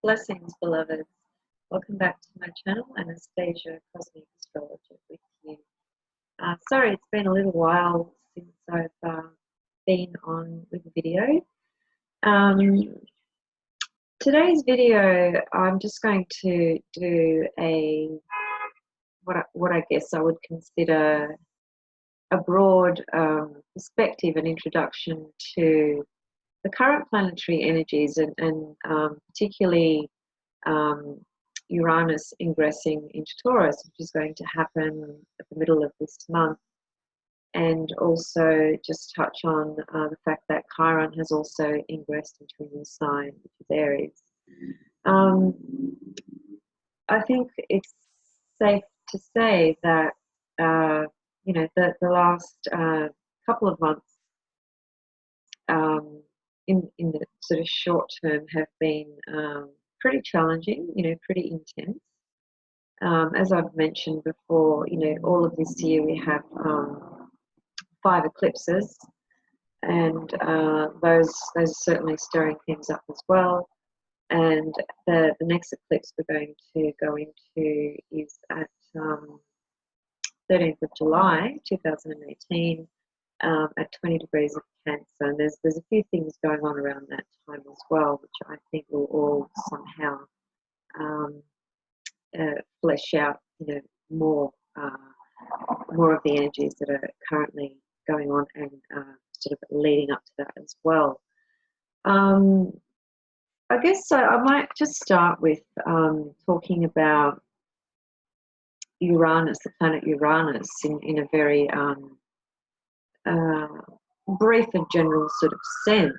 Blessings, beloveds. Welcome back to my channel, Anastasia, Cosmic Astrologer with you. Sorry, it's been a little while since I've been on with a video. Today's video, I'm just going to do what I guess I would consider a broad perspective and introduction to the current planetary energies and particularly Uranus ingressing into Taurus, which is going to happen at the middle of this month, and also just touch on the fact that Chiron has also ingressed into a new sign, which is Aries. I think it's safe to say that the last couple of months in the sort of short term have been pretty challenging, pretty intense. As I've mentioned before, all of this year we have 5 eclipses, and those are certainly stirring things up as well. And the next eclipse we're going to go into is at 13th of July 2018 at 20 degrees of Cancer, and there's a few things going on around that time as well, which I think will all somehow flesh out, more of the energies that are currently going on and sort of leading up to that as well. I guess I might just start with talking about Uranus, the planet Uranus, in a very brief and general sort of sense.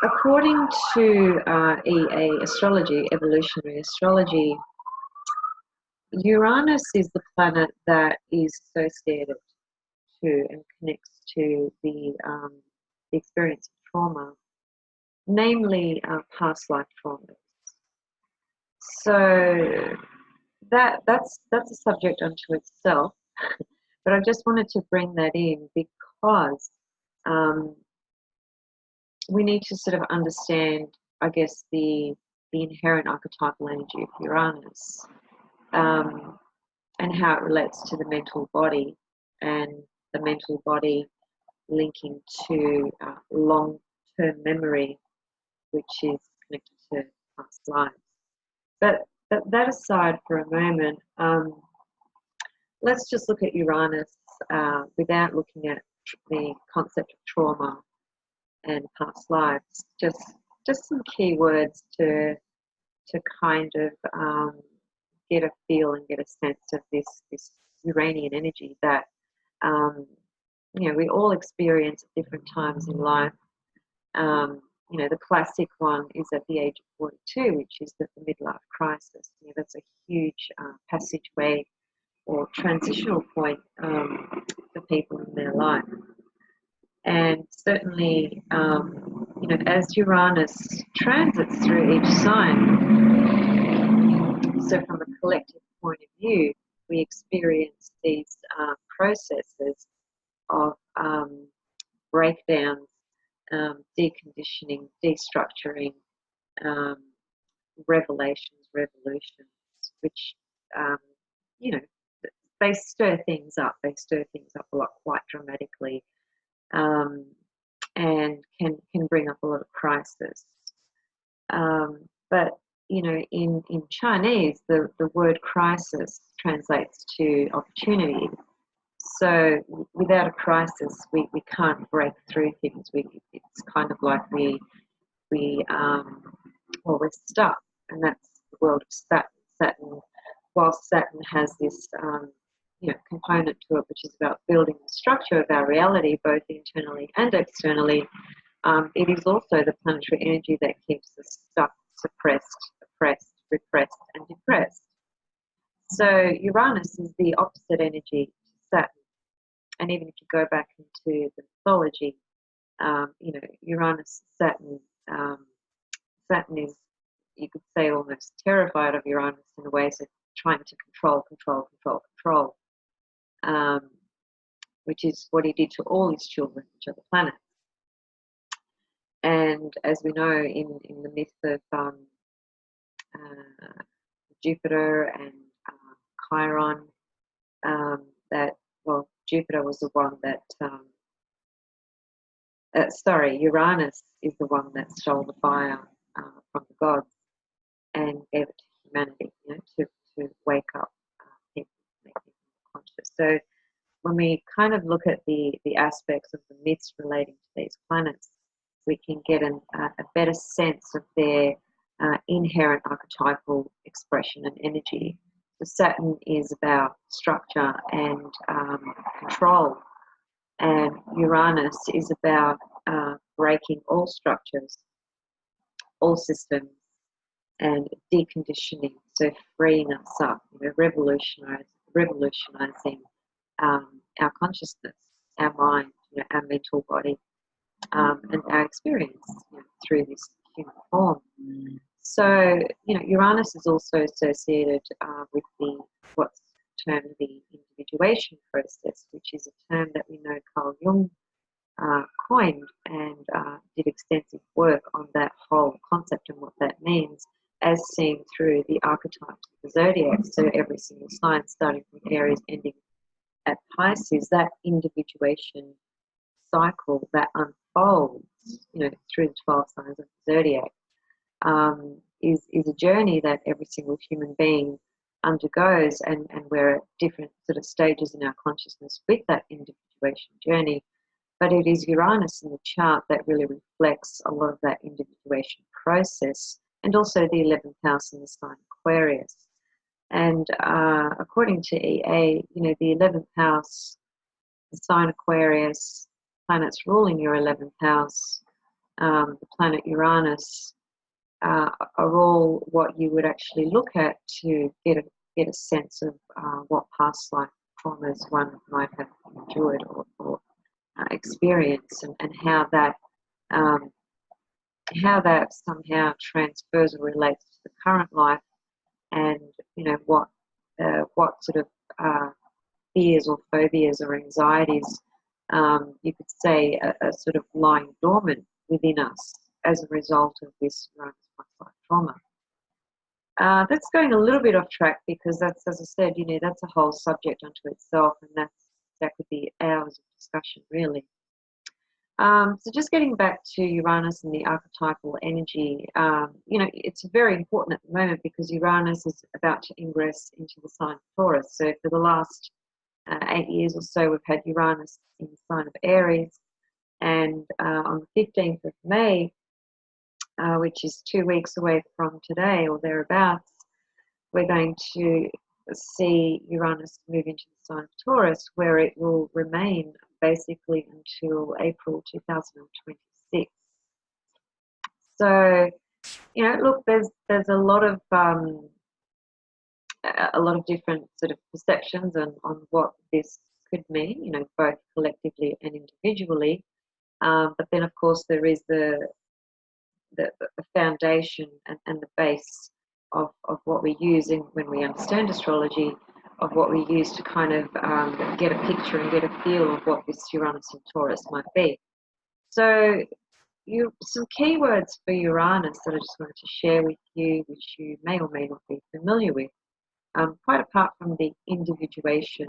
According to EA astrology, evolutionary astrology, Uranus is the planet that is associated to and connects to the experience of trauma, namely past life traumas. So that's a subject unto itself, but I just wanted to bring that in because we need to sort of understand, I guess, the inherent archetypal energy of Uranus, and how it relates to the mental body, and the mental body linking to long-term memory, which is connected to past lives. But that aside for a moment, let's just look at Uranus without looking at the concept of trauma and past lives. Just some key words to kind of get a feel and get a sense of this Uranian energy that we all experience at different times in life. The classic one is at the age of 42, which is the midlife crisis. That's a huge passageway or transitional point for people in their life. And certainly, as Uranus transits through each sign, so from a collective point of view, we experience these processes of breakdowns, deconditioning, destructuring, revelations, revolutions, which, they stir things up. They stir things up a lot, quite dramatically, and can bring up a lot of crisis. But in Chinese, the word crisis translates to opportunity. So without a crisis, we can't break through things. It's kind of like we're stuck, and that's the world of Saturn. Saturn, while Saturn has this component to it, which is about building the structure of our reality, both internally and externally, it is also the planetary energy that keeps us stuck, suppressed, oppressed, repressed, and depressed. So Uranus is the opposite energy to Saturn. And even if you go back into the mythology, Uranus, Saturn, Saturn is, you could say, almost terrified of Uranus in the ways of trying to control. which is what he did to all his children, which are the planets. And as we know in the myth of Jupiter and Chiron, that, well, Jupiter was the one that, Uranus is the one that stole the fire from the gods and gave it to humanity, you know, to wake up people, make people conscious. So when we kind of look at the aspects of the myths relating to these planets, we can get a better sense of their inherent archetypal expression and energy. So Saturn is about structure and control, and Uranus is about breaking all structures, all systems, and deconditioning, so freeing us up, you know, revolutionizing our consciousness, our mind, you know, our mental body, and our experience, you know, through this human form. So, you know, Uranus is also associated with what's termed the individuation process, which is a term that we know Carl Jung coined and did extensive work on that whole concept and what that means, as seen through the archetypes of the zodiac. So every single sign, starting from Aries, ending at Pisces, that individuation cycle that unfolds, you know, through the 12 signs of the zodiac, is a journey that every single human being undergoes, and we're at different sort of stages in our consciousness with that individuation journey. But it is Uranus in the chart that really reflects a lot of that individuation process, and also the 11th house in the sign Aquarius. And according to EA, you know, the 11th house, the sign Aquarius, planets ruling your 11th house, the planet Uranus, are all what you would actually look at to get a sense of what past life traumas one might have endured or experienced, and how that somehow transfers or relates to the current life, and you know what sort of fears or phobias or anxieties you could say are sort of lying dormant within us as a result of this past life trauma. That's going a little bit off track, because that's, as I said, you know, that's a whole subject unto itself, and that could be hours of discussion, really. So just getting back to Uranus and the archetypal energy, you know, it's very important at the moment because Uranus is about to ingress into the sign of Taurus. So for the last 8 years or so, we've had Uranus in the sign of Aries, and on the 15th of May, which is 2 weeks away from today or thereabouts, we're going to see Uranus move into the sign of Taurus, where it will remain basically until April 2026. So, you know, look, there's a lot of different sort of perceptions on what this could mean, you know, both collectively and individually. But then, of course, there is the foundation and the base of what we use when we understand astrology, of what we use to kind of get a picture and get a feel of what this Uranus and Taurus might be. So some keywords for Uranus that I just wanted to share with you, which you may or may not be familiar with, quite apart from the individuation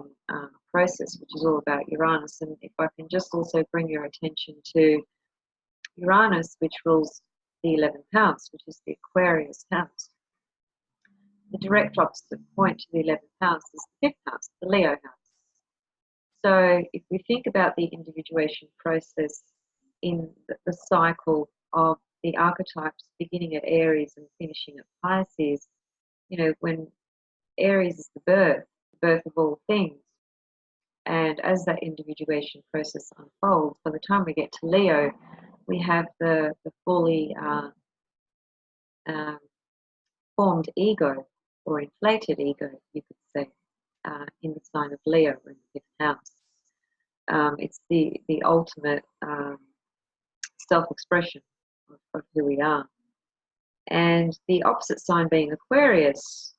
process, which is all about Uranus. And if I can just also bring your attention to Uranus, which rules the 11th house, which is the Aquarius house. The direct opposite point to the 11th house is the 5th house, the Leo house. So if we think about the individuation process in the cycle of the archetypes beginning at Aries and finishing at Pisces, you know, when Aries is the birth of all things, and as that individuation process unfolds, by the time we get to Leo, we have the fully formed ego, or inflated ego, you could say, in the sign of Leo in the 5th house. It's the ultimate self-expression of who we are. And the opposite sign being Aquarius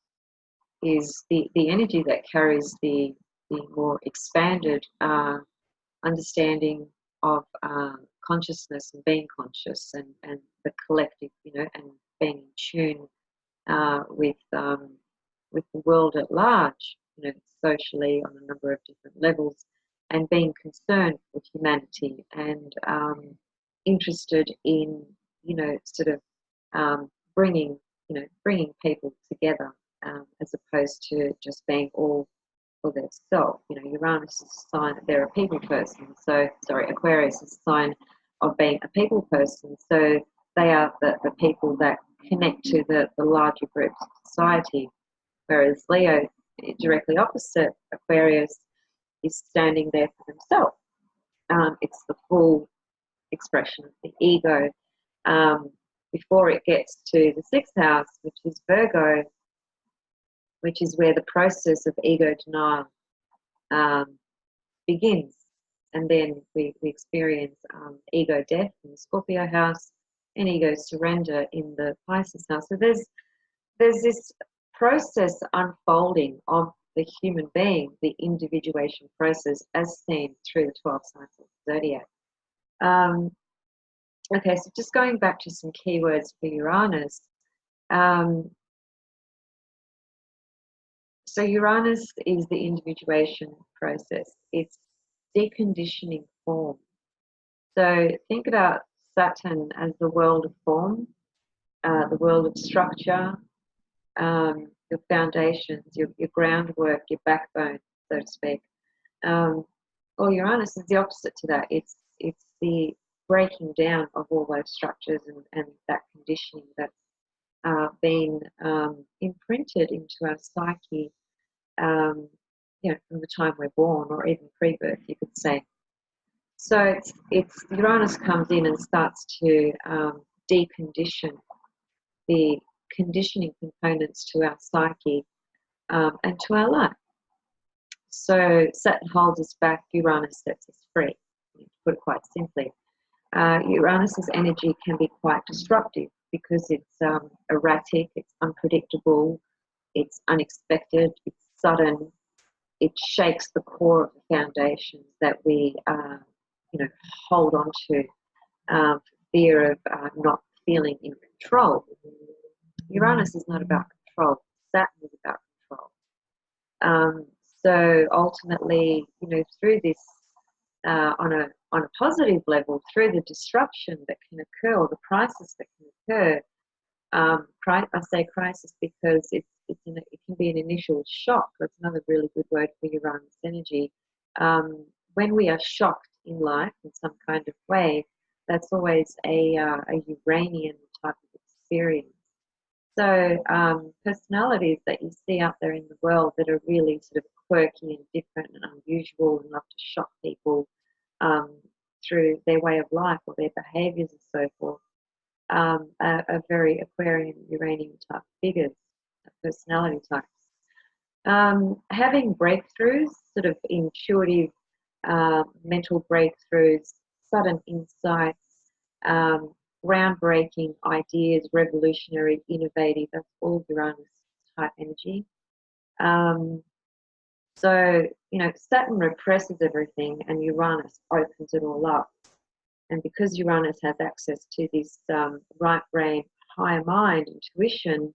is the energy that carries the more expanded understanding of consciousness and being conscious, and the collective, and being in tune with the world at large, socially on a number of different levels, and being concerned with humanity, and interested in, sort of bringing people together, as opposed to just being all for themselves. Uranus is a sign that they're a people person. So, sorry, Aquarius is a sign of being a people person. So they are the people that connect to the larger groups of society. Whereas Leo, directly opposite Aquarius, is standing there for themselves. It's the full expression of the ego. Before it gets to the sixth house, which is Virgo, which is where the process of ego denial begins. And then we experience ego death in the Scorpio house, and ego surrender in the Pisces house. So there's this process unfolding of the human being, the individuation process, as seen through the 12 signs of the zodiac. Okay, so just going back to some keywords for Uranus. So Uranus is the individuation process. It's deconditioning form. So think about Saturn as the world of form, the world of structure, your foundations, your groundwork, your backbone, so to speak. Or Uranus is the opposite to that. It's the breaking down of all those structures and that conditioning that's been imprinted into our psyche, from the time we're born, or even pre-birth, you could say. So it's Uranus comes in and starts to decondition the conditioning components to our psyche and to our life. So Saturn holds us back, Uranus sets us free, to put it quite simply. Uranus's energy can be quite disruptive because it's erratic, it's unpredictable, it's unexpected, it's sudden. It shakes the core of the foundations that we, hold on to for fear of not feeling in control. Uranus is not about control. Saturn is about control. So ultimately, through this, on a positive level, through the disruption that can occur, or the crisis that can occur, I say crisis because it can be an initial shock. That's another really good word for Uranus energy. When we are shocked in life in some kind of way, that's always a Uranian type of experience. So personalities that you see out there in the world that are really sort of quirky and different and unusual and love to shock people through their way of life or their behaviours and so forth, are very Aquarian, Uranian type figures, personality types. Having breakthroughs, sort of intuitive mental breakthroughs, sudden insights, groundbreaking ideas, revolutionary, innovative, that's all Uranus type energy. So, Saturn represses everything and Uranus opens it all up. And because Uranus has access to this right brain, higher mind, intuition,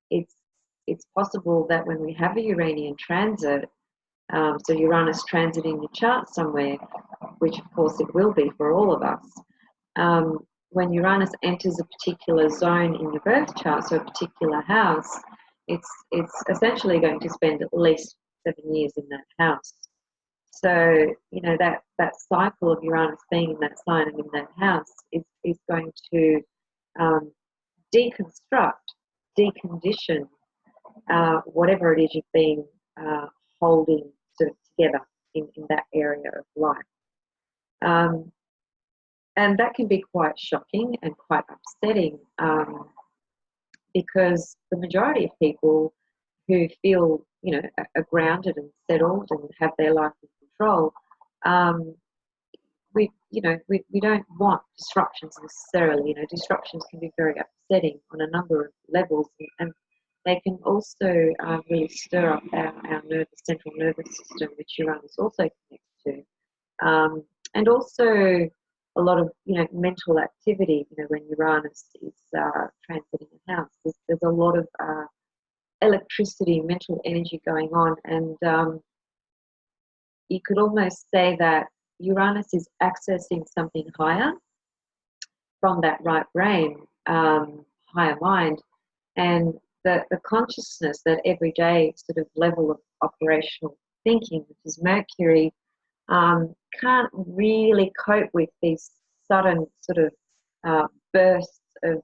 it's possible that when we have a Uranian transit, so Uranus transiting the chart somewhere, which of course it will be for all of us, when Uranus enters a particular zone in your birth chart, so a particular house, it's essentially going to spend at least 7 years in that house. So, that cycle of Uranus being in that sign and in that house is going to deconstruct, decondition whatever it is you've been holding sort of together in that area of life. And that can be quite shocking and quite upsetting because the majority of people who feel, are grounded and settled and have their life in control, we don't want disruptions necessarily. Disruptions can be very upsetting on a number of levels, and they can also really stir up our central nervous system, which Uranus also connects And also a lot of, mental activity. When Uranus is transiting a house, there's a lot of electricity, mental energy going on, and you could almost say that Uranus is accessing something higher from that right brain, higher mind, and the consciousness, that everyday sort of level of operational thinking, which is Mercury, can't really cope with these sudden sort of bursts of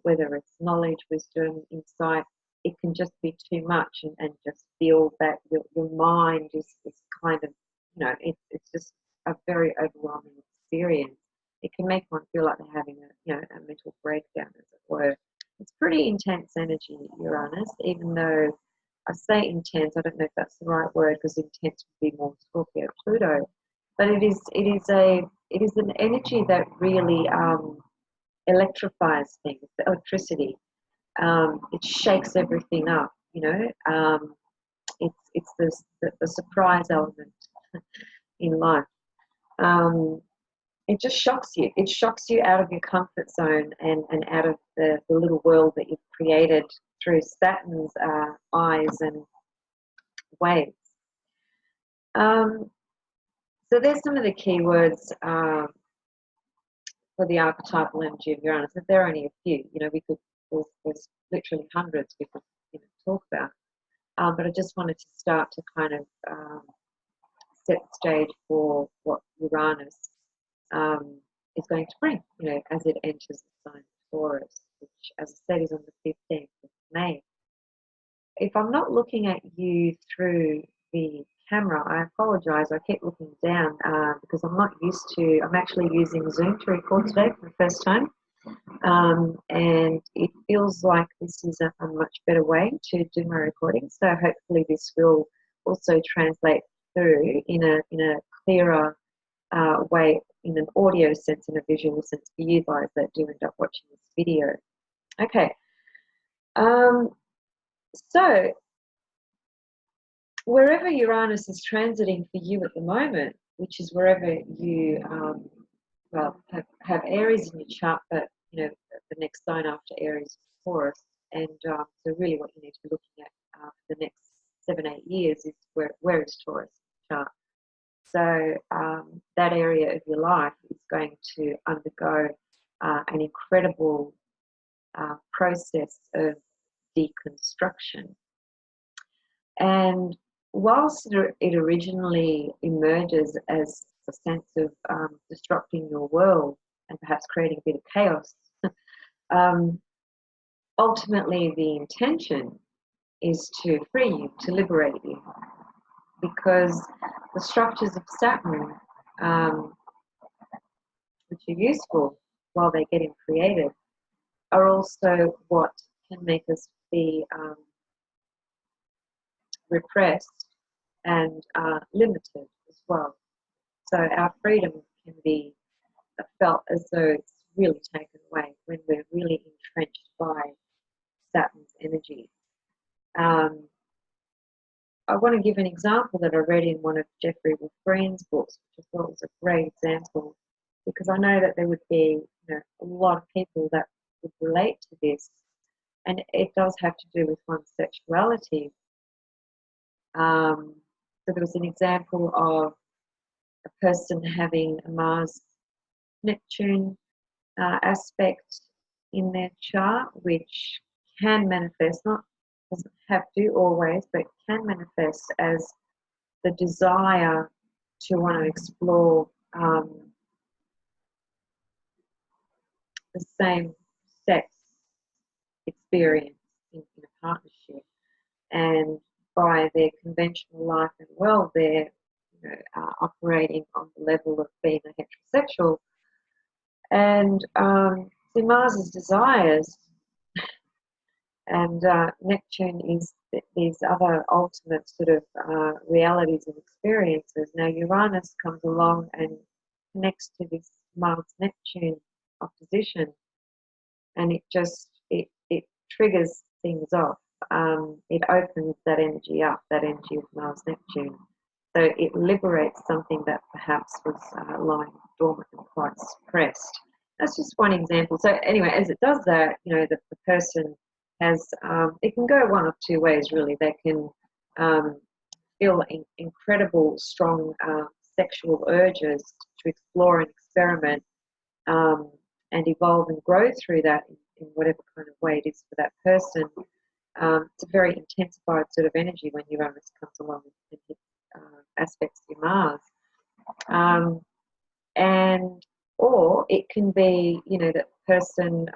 whether it's knowledge, wisdom, insight. It can just be too much, and just feel that your mind is kind of, it's just a very overwhelming experience. It can make one feel like they're having a mental breakdown, as it were. It's pretty intense energy, Uranus, even though I say intense, I don't know if that's the right word, because intense would be more Scorpio, Pluto. But it is an energy that really electrifies things, the electricity. It shakes everything up, it's the surprise element in life. It just shocks you. It shocks you out of your comfort zone, and out of the little world that you've created through Saturn's eyes and waves. So there's some of the keywords for the archetypal energy of Uranus. But there are only a few. There's literally hundreds we could talk about. But I just wanted to start to kind of set the stage for what Uranus is going to bring, as it enters the sign of Taurus, which, as I said, is on the 15th of May. If I'm not looking at you through the camera, I apologize. I keep looking down because I'm not used to, I'm actually using Zoom to record today for the first time. And it feels like this is a much better way to do my recording. So hopefully this will also translate through in a clearer way, in an audio sense and a visual sense for you guys that do end up watching this video. Okay. So wherever Uranus is transiting for you at the moment, which is wherever you have Aries in your chart, but the next sign after Aries is Taurus, and so really what you need to be looking at for the next 7-8 years is where is Taurus in the chart. So that area of your life is going to undergo an incredible process of deconstruction. And whilst it originally emerges as a sense of disrupting your world and perhaps creating a bit of chaos, ultimately the intention is to free you, to liberate you, because the structures of Saturn, which are useful while they're getting created, are also what can make us be repressed and limited as well. So our freedom can be felt as though it's really taken away when we're really entrenched by Saturn's energy. I want to give an example that I read in one of Jeffrey Wolf Green's books, which I thought was a great example, because I know that there would be a lot of people that would relate to this, and it does have to do with one's sexuality. So there was an example of a person having a Mars-Neptune aspect in their chart, which can manifest, doesn't have to always, but can manifest as the desire to want to explore the same sex experience in a partnership. And by their conventional life and world, they're operating on the level of being a heterosexual. And so Mars's desires and Neptune is these other ultimate sort of realities and experiences. Now Uranus comes along and connects to this Mars-Neptune opposition, and it triggers things off. It opens that energy up, that energy of Mars-Neptune, So it liberates something that perhaps was lying dormant and quite suppressed. That's just one example. So anyway, as it does that, you know, the person has, it can go one of two ways really. They can feel incredible, strong sexual urges to explore and experiment and evolve and grow through that in whatever kind of way it is for that person. It's a very intensified sort of energy when Uranus comes along and hits aspects to Mars. And or it can be, you know, that person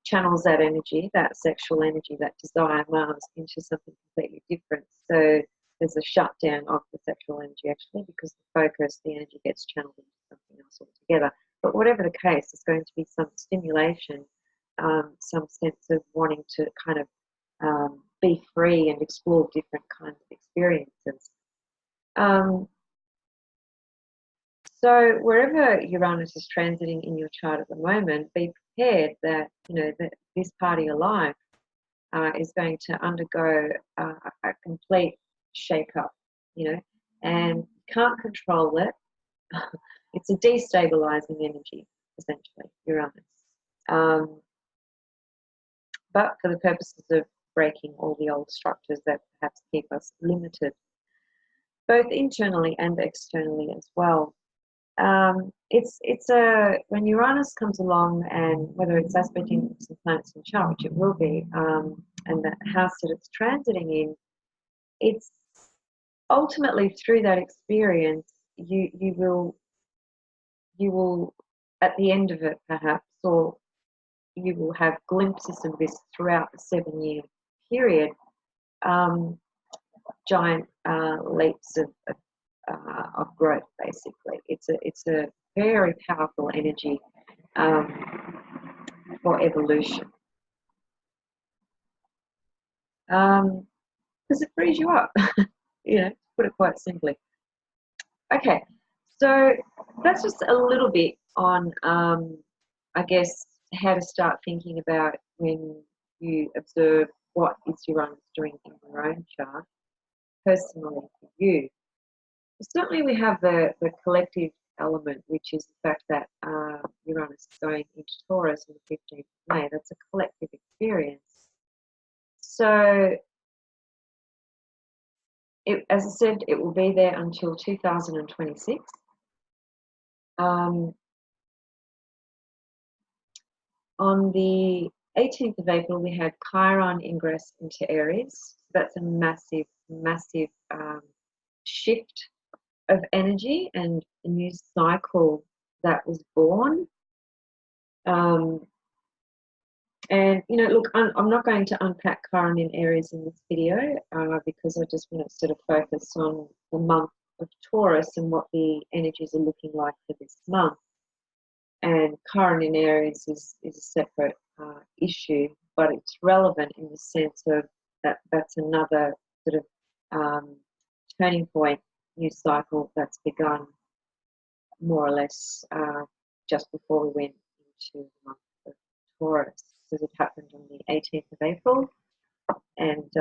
channels that energy, that sexual energy, that desire Mars into something completely different. So there's a shutdown of the sexual energy actually, because the focus, the energy gets channeled into something else altogether. But whatever the case, there's going to be some stimulation, some sense of wanting to kind of be free and explore different kinds of experiences. So wherever Uranus is transiting in your chart at the moment, be prepared that, you know, that this part of your life is going to undergo a complete shake-up, you know, and you can't control it. It's a destabilizing energy, essentially, Uranus. But for the purposes of breaking all the old structures that perhaps keep us limited, both internally and externally as well. When Uranus comes along, and whether it's aspecting some planets in chart, which it will be, and the house that it's transiting in, it's ultimately through that experience you will at the end of it perhaps, or you will have glimpses of this throughout the 7-year period, giant leaps of growth. Basically, it's a very powerful energy for evolution, because it frees you up. You know, to put it quite simply. Okay, so that's just a little bit on, I guess, how to start thinking about when you observe what is Uranus doing in your own chart, personally for you. Certainly we have the collective element, which is the fact that Uranus is going into Taurus on the 15th of May. That's a collective experience. So, as I said, it will be there until 2026. On the 18th of April, we had Chiron ingress into Aries. That's a massive, massive shift of energy and a new cycle that was born. And, you know, look, I'm not going to unpack Chiron in Aries in this video because I just want to sort of focus on the month of Taurus and what the energies are looking like for this month. And Chiron in Aries is a separate issue, but it's relevant in the sense of that's another sort of turning point, new cycle that's begun more or less just before we went into the month of Taurus. Because it happened on the 18th of April, and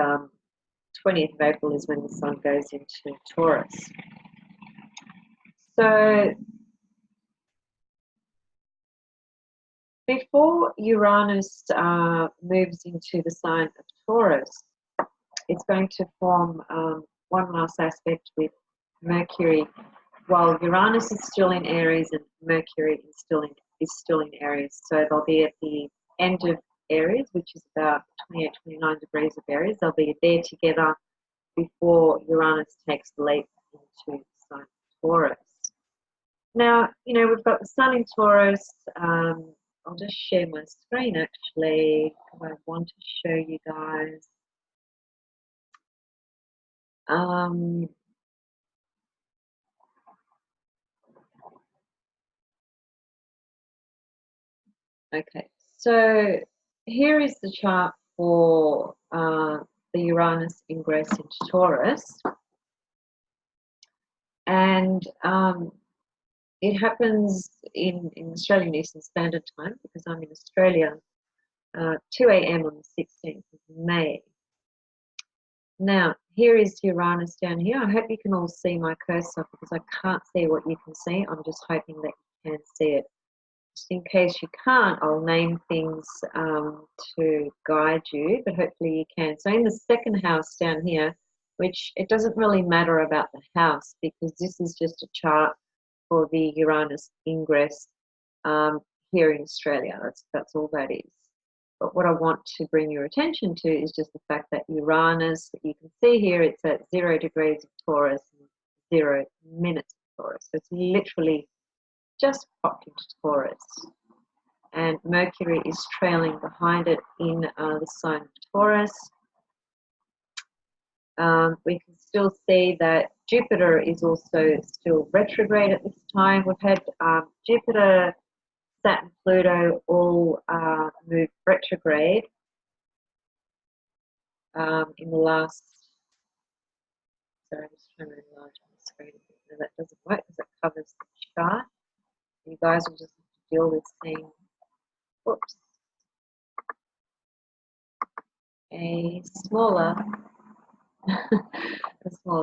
20th of April is when the sun goes into Taurus. So before Uranus moves into the sign of Taurus, it's going to form one last aspect with Mercury, while Uranus is still in Aries and Mercury is still in Aries. So they'll be at the end of Aries, which is about 28, 29 degrees of Aries. They'll be there together before Uranus takes the leap into the sign of Taurus. Now, you know, we've got the sun in Taurus. I'll just share my screen actually, because I want to show you guys. Okay, so here is the chart for the Uranus ingress into Taurus, and it happens in Australian Eastern Standard Time, because I'm in Australia, 2 a.m. on the 16th of May. Now, here is Uranus down here. I hope you can all see my cursor because I can't see what you can see. I'm just hoping that you can see it. Just in case you can't, I'll name things to guide you, but hopefully you can. So in the second house down here, which it doesn't really matter about the house because this is just a chart for the Uranus ingress here in Australia. That's all that is. But what I want to bring your attention to is just the fact that Uranus, you can see here, it's at 0 degrees of Taurus and 0 minutes of Taurus. So it's literally just popped into Taurus. And Mercury is trailing behind it in the sign of Taurus. We can still see that Jupiter is also still retrograde at this time. We've had Jupiter, Saturn, Pluto all move retrograde in the last. Sorry, I'm just trying to enlarge my screen a bit. No, that doesn't work because it covers the chart. You guys will just have to deal with seeing. Whoops. A smaller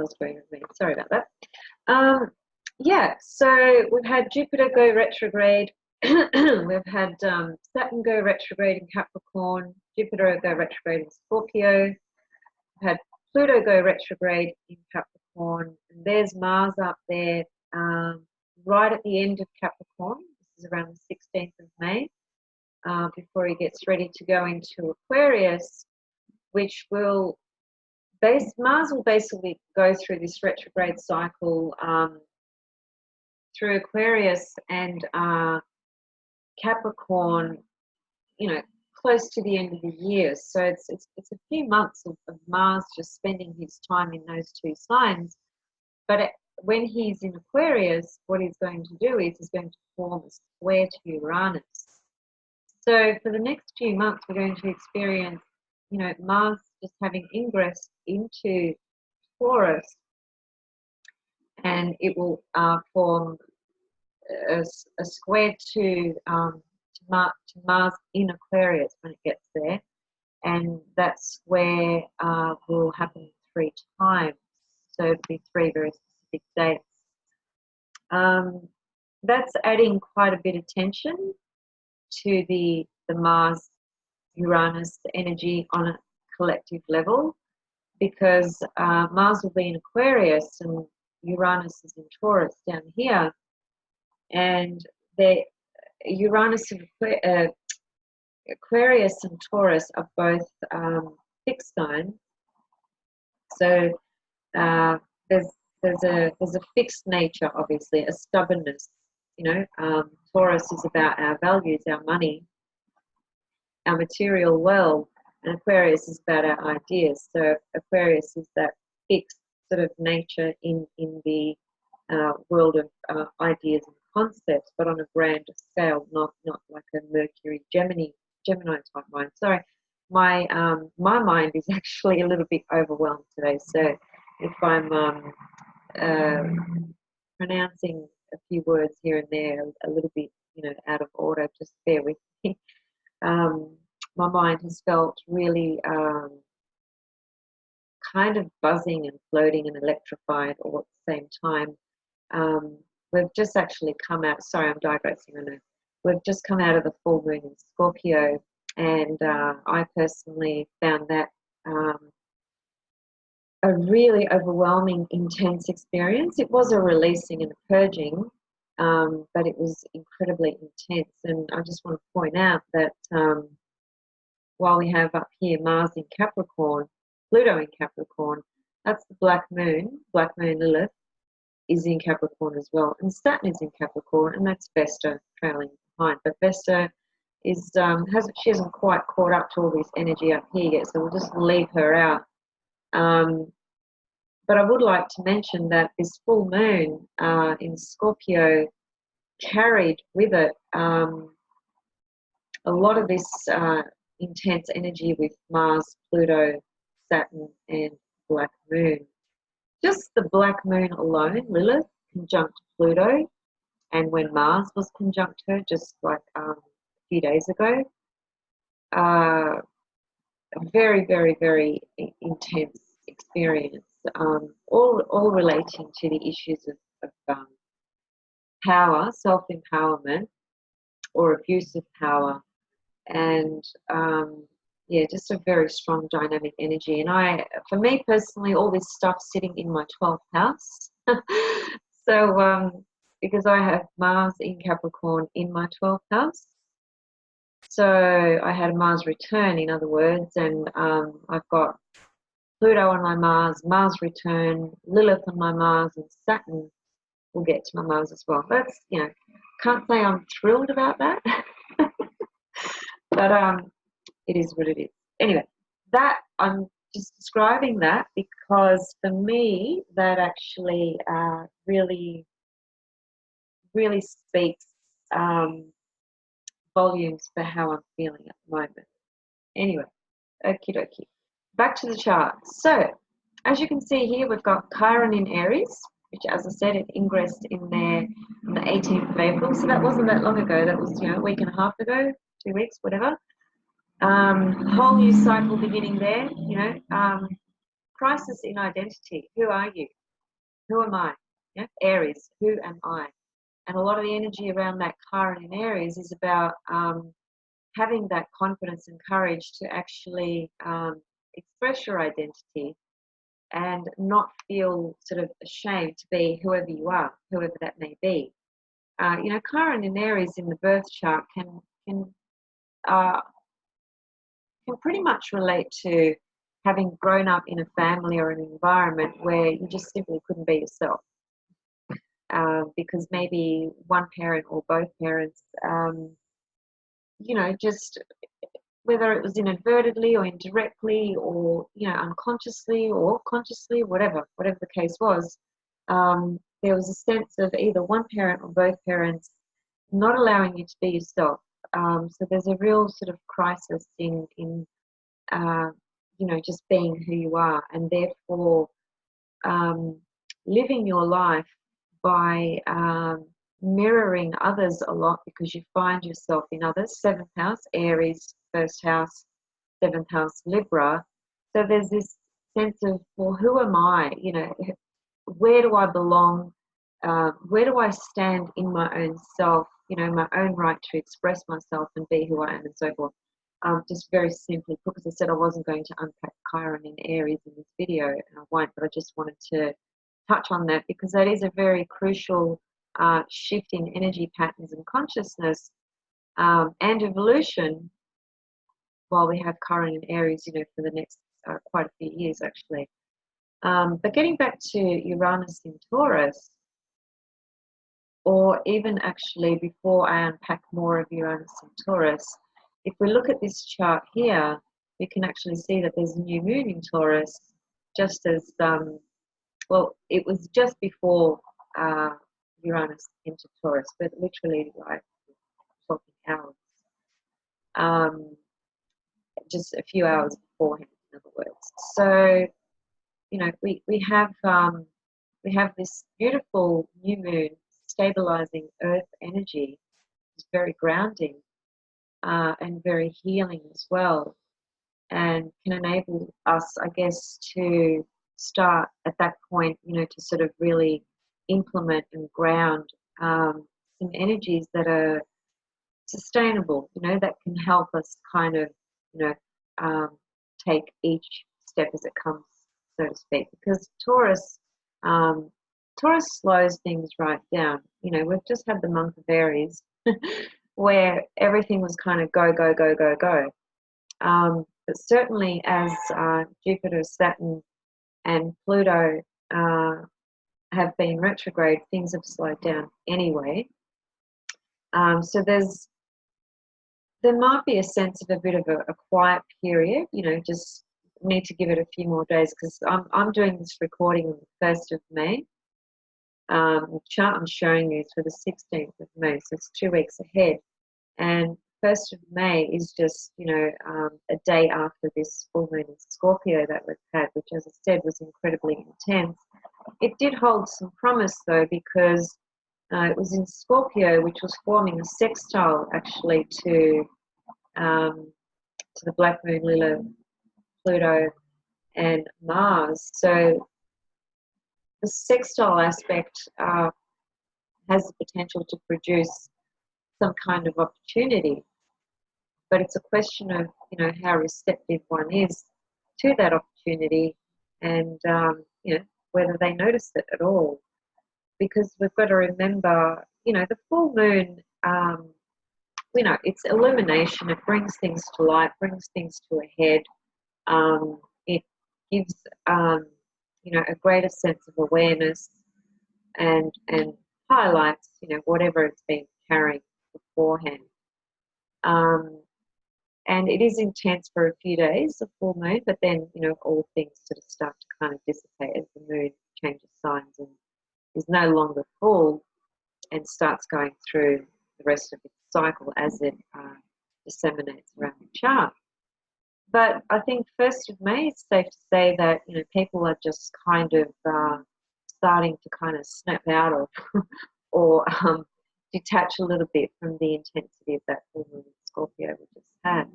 screen of me. Sorry about that. Yeah, so we've had Jupiter go retrograde. We've had Saturn go retrograde in Capricorn, Jupiter go retrograde in Scorpio. We've had Pluto go retrograde in Capricorn. And there's Mars up there right at the end of Capricorn. This is around the 16th of May, before he gets ready to go into Aquarius, which will Mars will basically go through this retrograde cycle through Aquarius and Capricorn, close to the end of the year. So it's a few months of Mars just spending his time in those two signs. But when he's in Aquarius, what he's going to do is he's going to form a square to Uranus. So for the next few months, we're going to experience, Mars just having ingress into Taurus, and it will form a square to Mars in Aquarius when it gets there, and that square will happen 3 times. So it'll be 3 very specific dates. That's adding quite a bit of tension to the Mars Uranus energy on a collective level, because Mars will be in Aquarius and Uranus is in Taurus down here, and Uranus and Aquarius and Taurus are both fixed signs. So there's a fixed nature, obviously, a stubbornness. Taurus is about our values, our money, our material world, and Aquarius is about our ideas. So Aquarius is that fixed sort of nature in the world of ideas and concepts, but on a grander scale, not like a Mercury Gemini type mind. Sorry, my mind is actually a little bit overwhelmed today. So if I'm pronouncing a few words here and there a little bit, out of order, just bear with me. My mind has felt really kind of buzzing and floating and electrified all at the same time. We've just actually come out, sorry, I'm digressing, I know. We've just come out of the full moon in Scorpio, and I personally found that a really overwhelming, intense experience. It was a releasing and a purging, but it was incredibly intense. And I just want to point out that while we have up here Mars in Capricorn, Pluto in Capricorn, that's the black moon Lilith is in Capricorn as well, and Saturn is in Capricorn, and that's Vesta trailing behind. But Vesta is she hasn't quite caught up to all this energy up here yet, so we'll just leave her out. But I would like to mention that this full moon in Scorpio carried with it a lot of this intense energy with Mars, Pluto, Saturn, and black moon. Just the black moon alone, Lilith, conjunct Pluto, and when Mars was conjunct her, just like a few days ago, a very, very, very intense experience, all relating to the issues of power, self-empowerment, or abuse of power, and yeah, just a very strong dynamic energy. And for me personally, all this stuff sitting in my 12th house. So because I have Mars in Capricorn in my 12th house, so I had a Mars return, in other words, and I've got Pluto on my Mars, Mars return, Lilith on my Mars, and Saturn will get to my Mars as well. That's, can't say I'm thrilled about that, but it is what it is. Anyway, that I'm just describing that because for me, that actually really, really speaks volumes for how I'm feeling at the moment. Anyway, okie dokie. Back to the chart. So, as you can see here, we've got Chiron in Aries, which, as I said, it ingressed in there on the 18th of April. So that wasn't that long ago. That was, a week and a half ago, 2 weeks, whatever. Whole new cycle beginning there. Crisis in identity. Who are you? Who am I? Aries. Who am I? And a lot of the energy around that Chiron in Aries is about having that confidence and courage to actually express your identity and not feel sort of ashamed to be whoever you are, whoever that may be. Chiron in Aries in the birth chart can pretty much relate to having grown up in a family or an environment where you just simply couldn't be yourself. Because maybe one parent or both parents, just whether it was inadvertently or indirectly or, unconsciously or consciously, whatever the case was, there was a sense of either one parent or both parents not allowing you to be yourself. So there's a real sort of crisis in just being who you are, and therefore living your life by mirroring others a lot, because you find yourself in others. 7th house, Aries, 1st house, 7th house, Libra. So there's this sense of, well, who am I? Where do I belong? Where do I stand in my own self? My own right to express myself and be who I am, and so forth. Just very simply, because I said I wasn't going to unpack Chiron in Aries in this video, and I won't, but I just wanted to touch on that because that is a very crucial shift in energy patterns and consciousness and evolution while we have Chiron in Aries, for the next quite a few years actually. But getting back to Uranus in Taurus, or even actually before I unpack more of Uranus in Taurus, if we look at this chart here, we can actually see that there's a new moon in Taurus, just as well, it was just before Uranus into Taurus, but literally like talking hours, just a few hours beforehand, in other words. So, we have this beautiful new moon stabilizing Earth energy. It's very grounding and very healing as well, and can enable us, I guess, to start at that point, to sort of really implement and ground some energies that are sustainable, that can help us kind of, take each step as it comes, so to speak. Because Taurus slows things right down. We've just had the month of Aries where everything was kind of go, go, go, go, go. But certainly as Jupiter, Saturn, and Pluto have been retrograde, things have slowed down anyway. So there might be a sense of a bit of a quiet period, just need to give it a few more days, because I'm doing this recording on the 1st of May. The chart I'm showing you is for the 16th of May, so it's 2 weeks ahead. And 1st of May is just, a day after this full moon in Scorpio that we've had, which, as I said, was incredibly intense. It did hold some promise, though, because it was in Scorpio, which was forming a sextile, actually, to the Black Moon, Lilith, Pluto, and Mars. So the sextile aspect has the potential to produce some kind of opportunity, but it's a question of, you know, how receptive one is to that opportunity, and you know, whether they notice it at all. Because we've got to remember, you know, the full moon, you know, it's illumination. It brings things to light, brings things to a head. It gives, you know, a greater sense of awareness, and highlights, you know, whatever it's been carrying beforehand. And it is intense for a few days, the full moon, but then, you know, all things sort of start to kind of dissipate as the moon changes signs and is no longer full and starts going through the rest of its cycle as it disseminates around the chart. But I think 1st of May, it's safe to say that, you know, people are just kind of starting to kind of snap out of or detach a little bit from the intensity of that full moon in Scorpio we just had.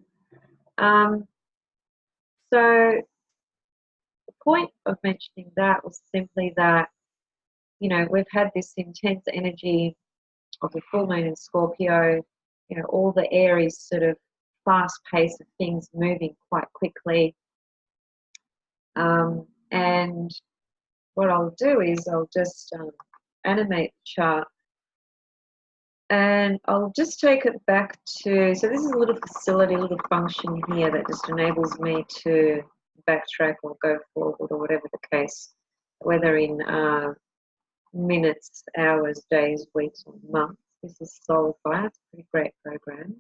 So the point of mentioning that was simply that, you know, we've had this intense energy of the full moon in Scorpio, you know, all the Aries sort of fast pace of things moving quite quickly. And what I'll do is I'll just animate the chart, and I'll just take it back to, so this is a little facility, a little function here that just enables me to backtrack or go forward or whatever the case, whether in minutes, hours, days, weeks, or months. This is Solidify. It's a pretty great program.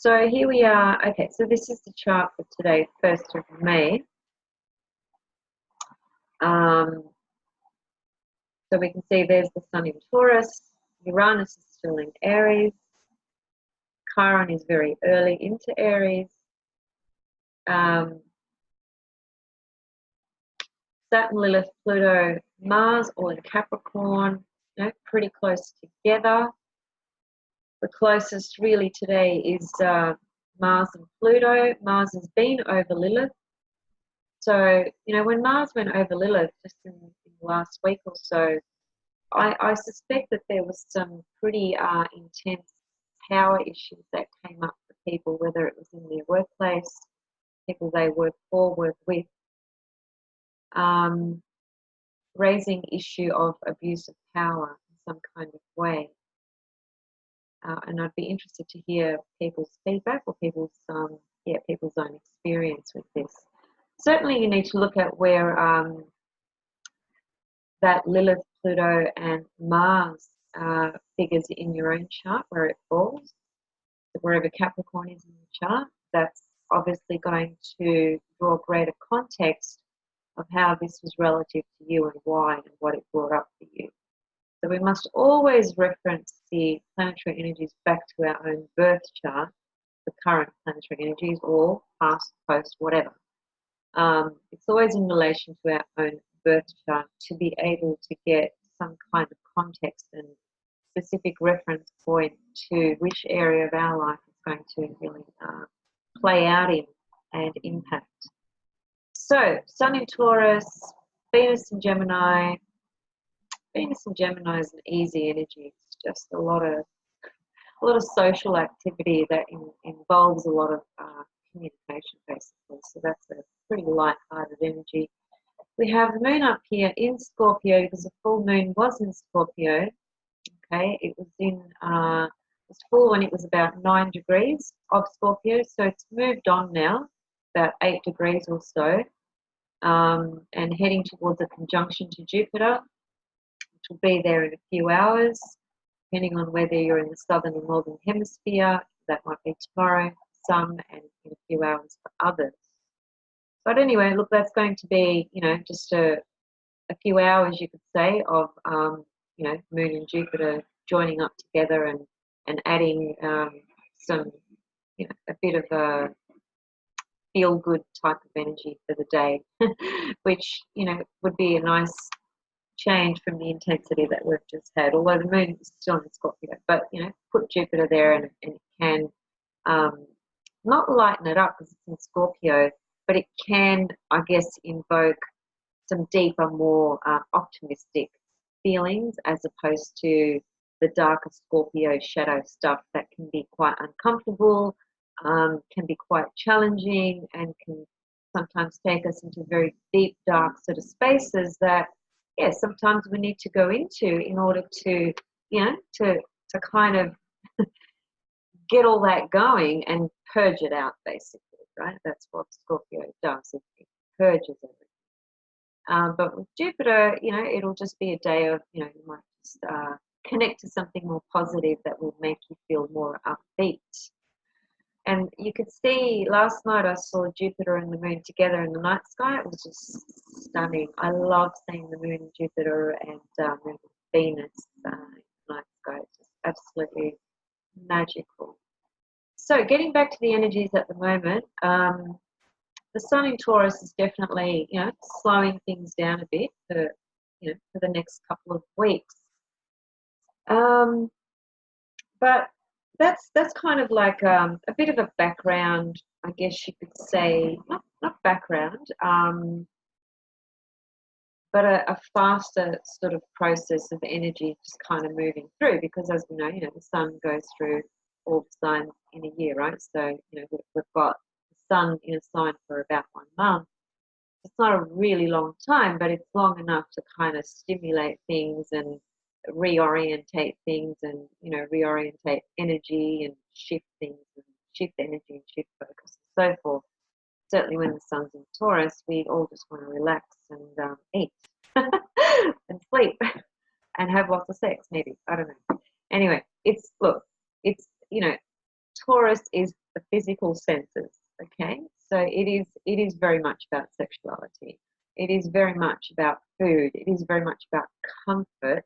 So here we are. Okay, so this is the chart for today, 1st of May. So we can see there's the Sun in Taurus, Uranus is still in Aries, Chiron is very early into Aries, Saturn, Lilith, Pluto, Mars all in Capricorn, you know, pretty close together. The closest really today is Mars and Pluto. Mars has been over Lilith. So, you know, when Mars went over Lilith just in the last week or so, I suspect that there was some pretty intense power issues that came up for people, whether it was in their workplace, people they work for, work with, raising issue of abuse of power in some kind of way. And I'd be interested to hear people's feedback or people's own experience with this. Certainly you need to look at where that Lilith, Pluto and Mars figures in your own chart, where it falls. So wherever Capricorn is in the chart, that's obviously going to draw greater context of how this was relative to you and why and what it brought up for you. So we must always reference the planetary energies back to our own birth chart, the current planetary energies, or past, post, whatever. It's always in relation to our own birth chart to be able to get some kind of context and specific reference point to which area of our life is going to really play out in and impact. So, Sun in Taurus, Venus in Gemini. Venus in Gemini is an easy energy. It's just a lot of social activity that involves a lot of communication, basically. So that's a pretty light-hearted energy. We have the moon up here in Scorpio because the full moon was in Scorpio. Okay, it was in it was full when it was about 9 degrees of Scorpio, so it's moved on now, about 8 degrees or so, and heading towards a conjunction to Jupiter, which will be there in a few hours, depending on whether you're in the southern or northern hemisphere. That might be tomorrow, some, and in a few hours for others. But anyway, look, that's going to be, you know, just a few hours, you could say, of, you know, Moon and Jupiter joining up together and adding some, you know, a bit of a feel-good type of energy for the day, which, you know, would be a nice change from the intensity that we've just had, although the moon is still in Scorpio. But, you know, put Jupiter there and it can not lighten it up because it's in Scorpio, but it can, I guess, invoke some deeper, more optimistic feelings, as opposed to the darker Scorpio shadow stuff that can be quite uncomfortable, can be quite challenging, and can sometimes take us into very deep, dark sort of spaces that, yeah, sometimes we need to go into in order to, you know, to kind of get all that going and purge it out, basically, right? That's what Scorpio does. It purges everything. But with Jupiter, you know, it'll just be a day of, you know, you might just connect to something more positive that will make you feel more upbeat. And you could see last night I saw Jupiter and the moon together in the night sky. It was just stunning. I love seeing the moon and Jupiter and moon and Venus in the night sky. It's just absolutely magical. So getting back to the energies at the moment, the Sun in Taurus is definitely, you know, slowing things down a bit for, you know, for the next couple of weeks. But that's kind of like a bit of a background, I guess you could say, not background, but a faster sort of process of energy just kind of moving through, because as we know, you know, the Sun goes through all the signs in a year, right? So, you know, we've got the Sun in a sign for about 1 month. It's not a really long time, but it's long enough to kind of stimulate things and reorientate things, and, you know, reorientate energy and shift things and shift energy and shift focus and so forth. Certainly when the Sun's in Taurus, we all just want to relax and eat and sleep and have lots of sex, maybe. I don't know. Anyway, it's, you know, Taurus is the physical senses, okay? So it is very much about sexuality. It is very much about food. It is very much about comfort.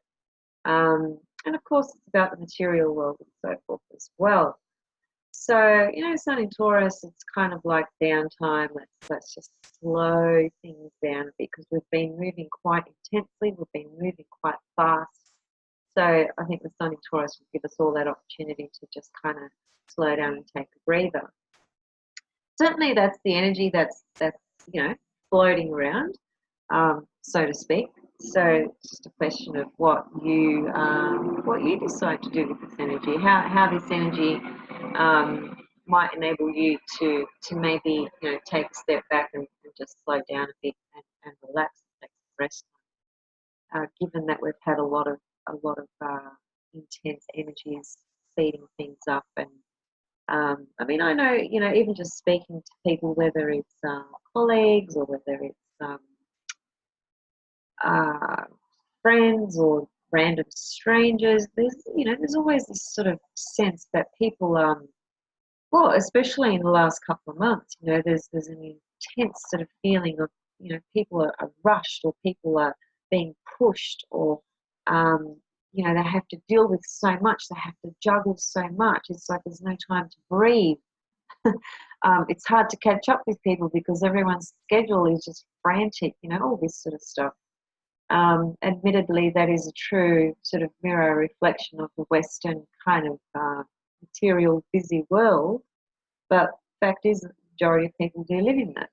And of course, it's about the material world and so forth as well. So, you know, Sun in Taurus, it's kind of like downtime. Let's just slow things down a bit, because we've been moving quite intensely. We've been moving quite fast. So I think the Sun in Taurus will give us all that opportunity to just kind of slow down and take a breather. Certainly that's the energy that's you know, floating around, so to speak. So it's just a question of what you decide to do with this energy, how this energy might enable you to maybe, you know, take a step back and just slow down a bit and relax and take some rest. Given that we've had a lot of intense energies speeding things up, and I mean, I know, you know, even just speaking to people, whether it's colleagues or whether it's friends or random strangers, there's always this sort of sense that people, well, especially in the last couple of months, you know, there's an intense sort of feeling of, you know, people are rushed, or people are being pushed, or you know, they have to deal with so much, they have to juggle so much. It's like there's no time to breathe. It's hard to catch up with people because everyone's schedule is just frantic, you know, all this sort of stuff. Admittedly, that is a true sort of mirror reflection of the Western kind of material, busy world, but fact is, the majority of people do live in that.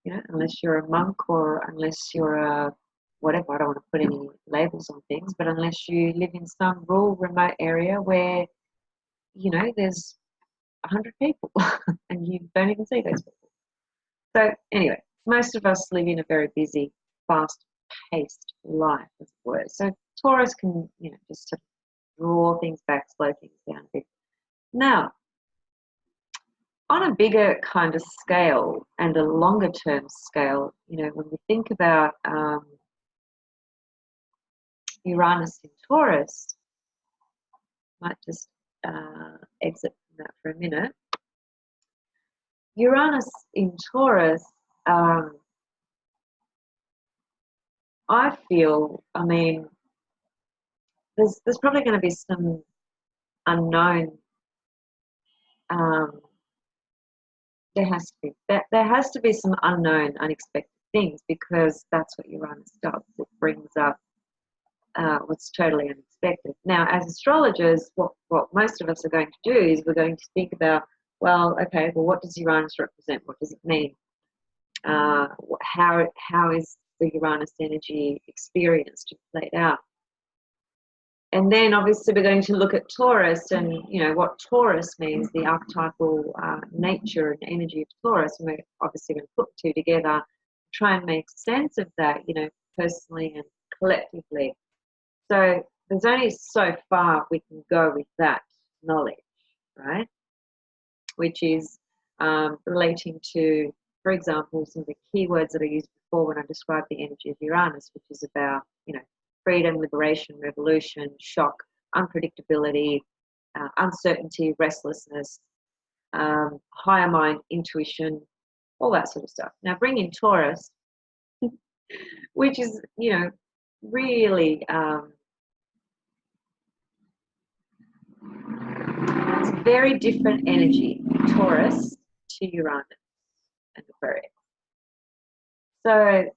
You know, unless you're a monk, or unless you're a whatever, I don't want to put any labels on things, but unless you live in some rural, remote area where, you know, there's 100 people and you don't even see those people. So anyway, most of us live in a very busy, fast-paced life, as it were. So Taurus can, you know, just sort of draw things back, slow things down a bit. Now, on a bigger kind of scale and a longer term scale, you know, when we think about Uranus in Taurus, might just exit from that for a minute. Uranus in Taurus, I feel, I mean, there's probably going to be some unknown. There has to be some unknown, unexpected things, because that's what Uranus does. It brings up what's totally unexpected. Now, as astrologers, what most of us are going to do is we're going to think about Well, okay, well, what does Uranus represent? What does it mean? How is the Uranus energy experienced and played out? And then obviously we're going to look at Taurus and, you know, what Taurus means, the archetypal nature and energy of Taurus. And we're obviously going to put the two together, try and make sense of that, you know, personally and collectively. So there's only so far we can go with that knowledge, right? Which is relating to, for example, some of the keywords that I used before when I described the energy of Uranus, which is about, you know, freedom, liberation, revolution, shock, unpredictability, uncertainty, restlessness, higher mind, intuition, all that sort of stuff. Now bring in Taurus, which is, you know, really it's a very different energy, Taurus to Uranus and Aquarius. So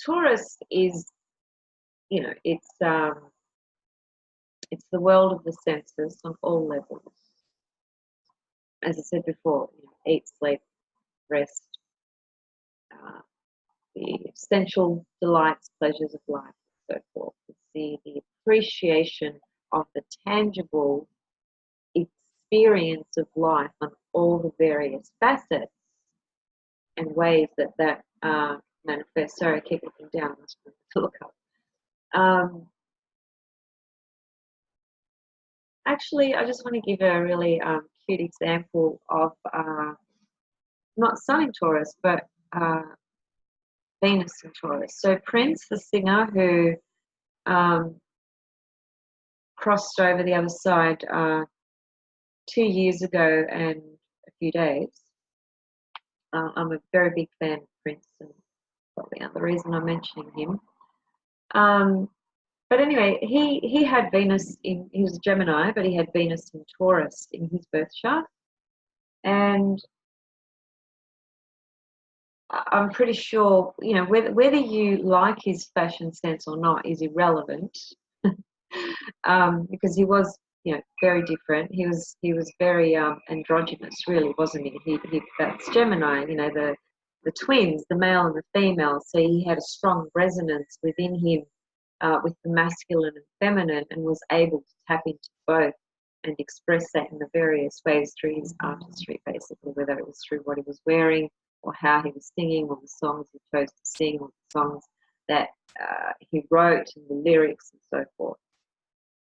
Taurus is, you know, it's the world of the senses on all levels. As I said before, you know, eat, sleep, rest, the essential delights, pleasures of life, and so forth. It's the appreciation of the tangible experience of life on all the various facets and ways that manifests. Sorry, I keep looking down. I must look up. Actually, I just want to give a really cute example of not Sun in Taurus, but Venus in Taurus. So Prince, the singer who crossed over the other side 2 years ago and a few days. I'm a very big fan of Prince, and probably another reason I'm mentioning him. But anyway, he had Venus in, he was a Gemini, but he had Venus in Taurus in his birth chart. And I'm pretty sure, you know, whether you like his fashion sense or not is irrelevant, because he was, you know, very different. He was very androgynous, really, wasn't he? That's Gemini, you know, the twins, the male and the female. So he had a strong resonance within him with the masculine and feminine, and was able to tap into both and express that in the various ways through his artistry, basically, whether it was through what he was wearing, or how he was singing, or the songs he chose to sing, or the songs that he wrote, and the lyrics and so forth.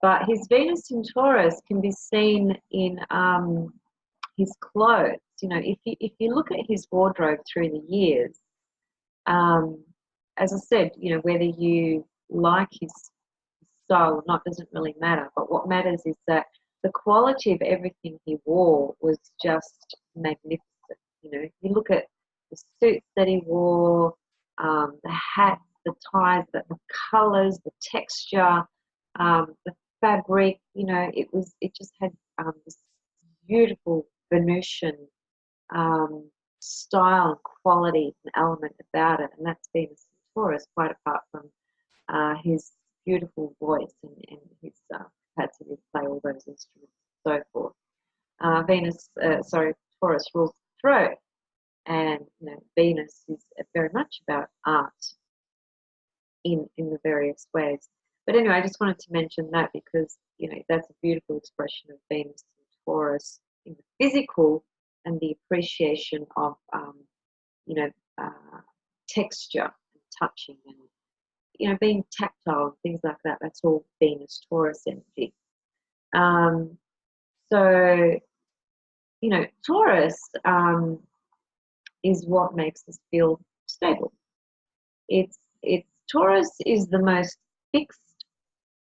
But his Venus in Taurus can be seen in his clothes. You know, if you look at his wardrobe through the years, as I said, you know, whether you like his style or not doesn't really matter. But what matters is that the quality of everything he wore was just magnificent. You know, you look at the suits that he wore, the hats, the ties, the colours, the texture, the fabric. You know, it just had this beautiful Venusian style and quality and element about it, and that's Venus in Taurus, quite apart from his beautiful voice and his capacity to play all those instruments and so forth. Taurus rules the throat, and you know, Venus is very much about art in the various ways. But anyway, I just wanted to mention that because, you know, that's a beautiful expression of Venus in Taurus in the physical and the appreciation of, you know, texture and touching and, you know, being tactile and things like that. That's all Venus Taurus energy. So, you know, Taurus is what makes us feel stable. It's Taurus is the most fixed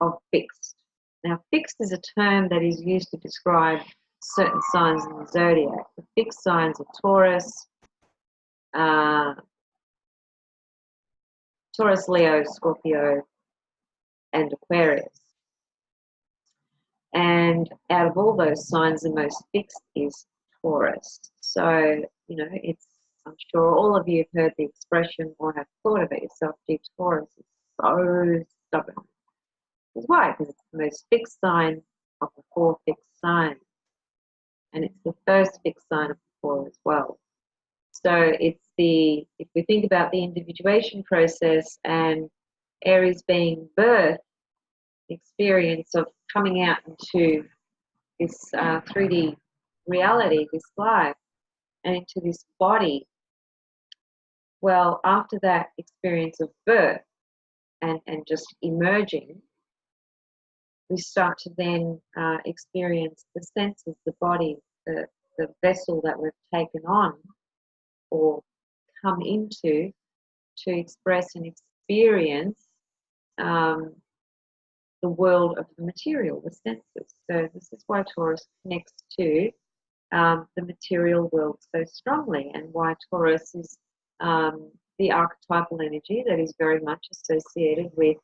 of fixed. Now, fixed is a term that is used to describe certain signs in the zodiac. The fixed signs are Taurus, Leo, Scorpio, and Aquarius. And out of all those signs, the most fixed is Taurus. So, you know, I'm sure all of you have heard the expression or have thought of it yourself, gee, Taurus is so stubborn. Why? Because it's the most fixed sign of the 4 fixed signs. and it's the first fixed sign of the 4 as well. So it's if we think about the individuation process and Aries being birth, the experience of coming out into this 3D reality, this life, and into this body. Well, after that experience of birth and just emerging, we start to then experience the senses, the body, the vessel that we've taken on or come into to express and experience the world of the material, the senses. So this is why Taurus connects to the material world so strongly, and why Taurus is the archetypal energy that is very much associated with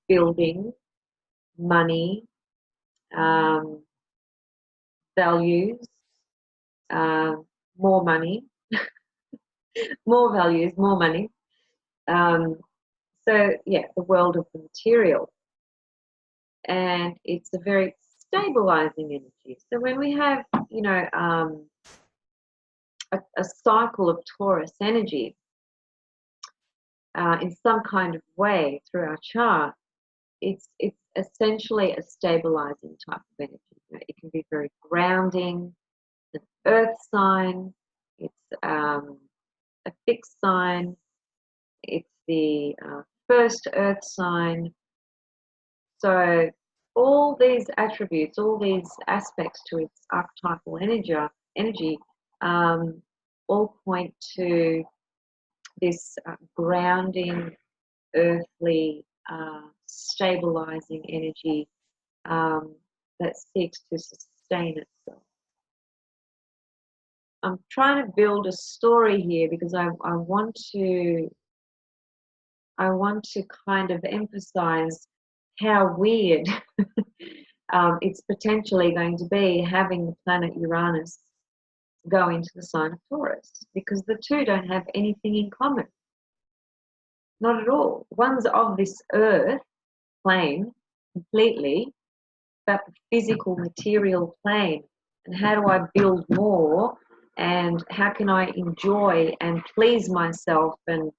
building, money, values, more money, more values, more money. So yeah, the world of the material. And it's a very stabilizing energy. So when we have, you know, a cycle of Taurus energy in some kind of way through our chart, it's essentially a stabilizing type of energy. You know, it can be very grounding. It's an earth sign. It's a fixed sign. It's the first earth sign. So all these attributes, all these aspects to its archetypal energy all point to this grounding, earthly, stabilizing energy that seeks to sustain itself. I'm trying to build a story here because I want to kind of emphasize how weird it's potentially going to be having the planet Uranus go into the sign of Taurus, because the two don't have anything in common. Not at all. One's of this earth plane completely, about the physical material plane, and how do I build more, and how can I enjoy and please myself and,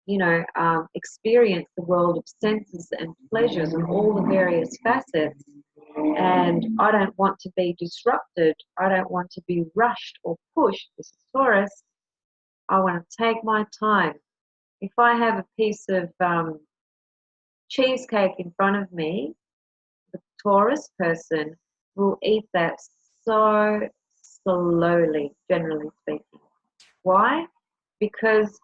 you know, experience the world of senses and pleasures and all the various facets. And I don't want to be disrupted. I don't want to be rushed or pushed. This is Taurus. I want to take my time. If I have a piece of cheesecake in front of me, the Taurus person will eat that so slowly, generally speaking. Why? Because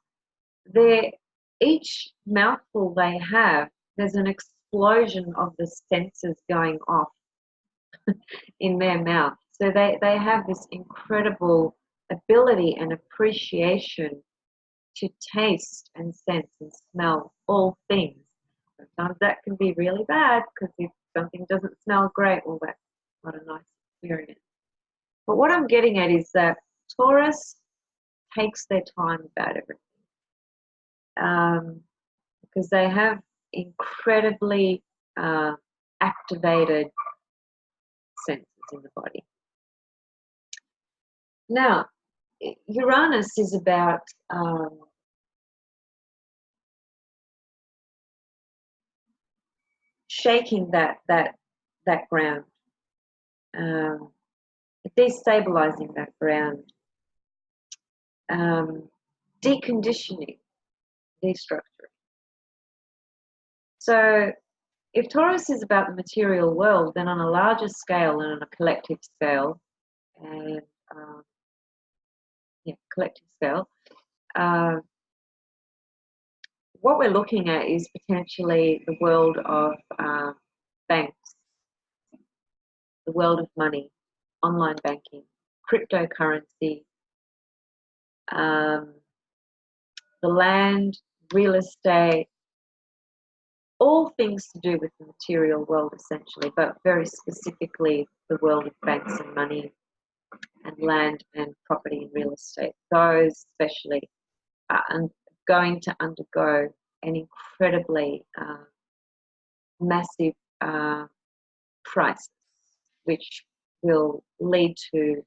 each mouthful they have, there's an explosion of the senses going off in their mouth. So they have this incredible ability and appreciation to taste and sense and smell all things. Sometimes that can be really bad, because if something doesn't smell great, well, that's not a nice experience. But what I'm getting at is that Taurus takes their time about everything, because they have incredibly activated senses in the body. Now, Uranus is about shaking that ground, destabilizing that ground, deconditioning, destructuring. So if Taurus is about the material world, then on a larger scale and on a collective scale, and collective scale, what we're looking at is potentially the world of banks, the world of money, online banking, cryptocurrency, the land, real estate, all things to do with the material world essentially, but very specifically the world of banks and money and land and property and real estate. Those especially are going to undergo an incredibly massive crisis, which will lead to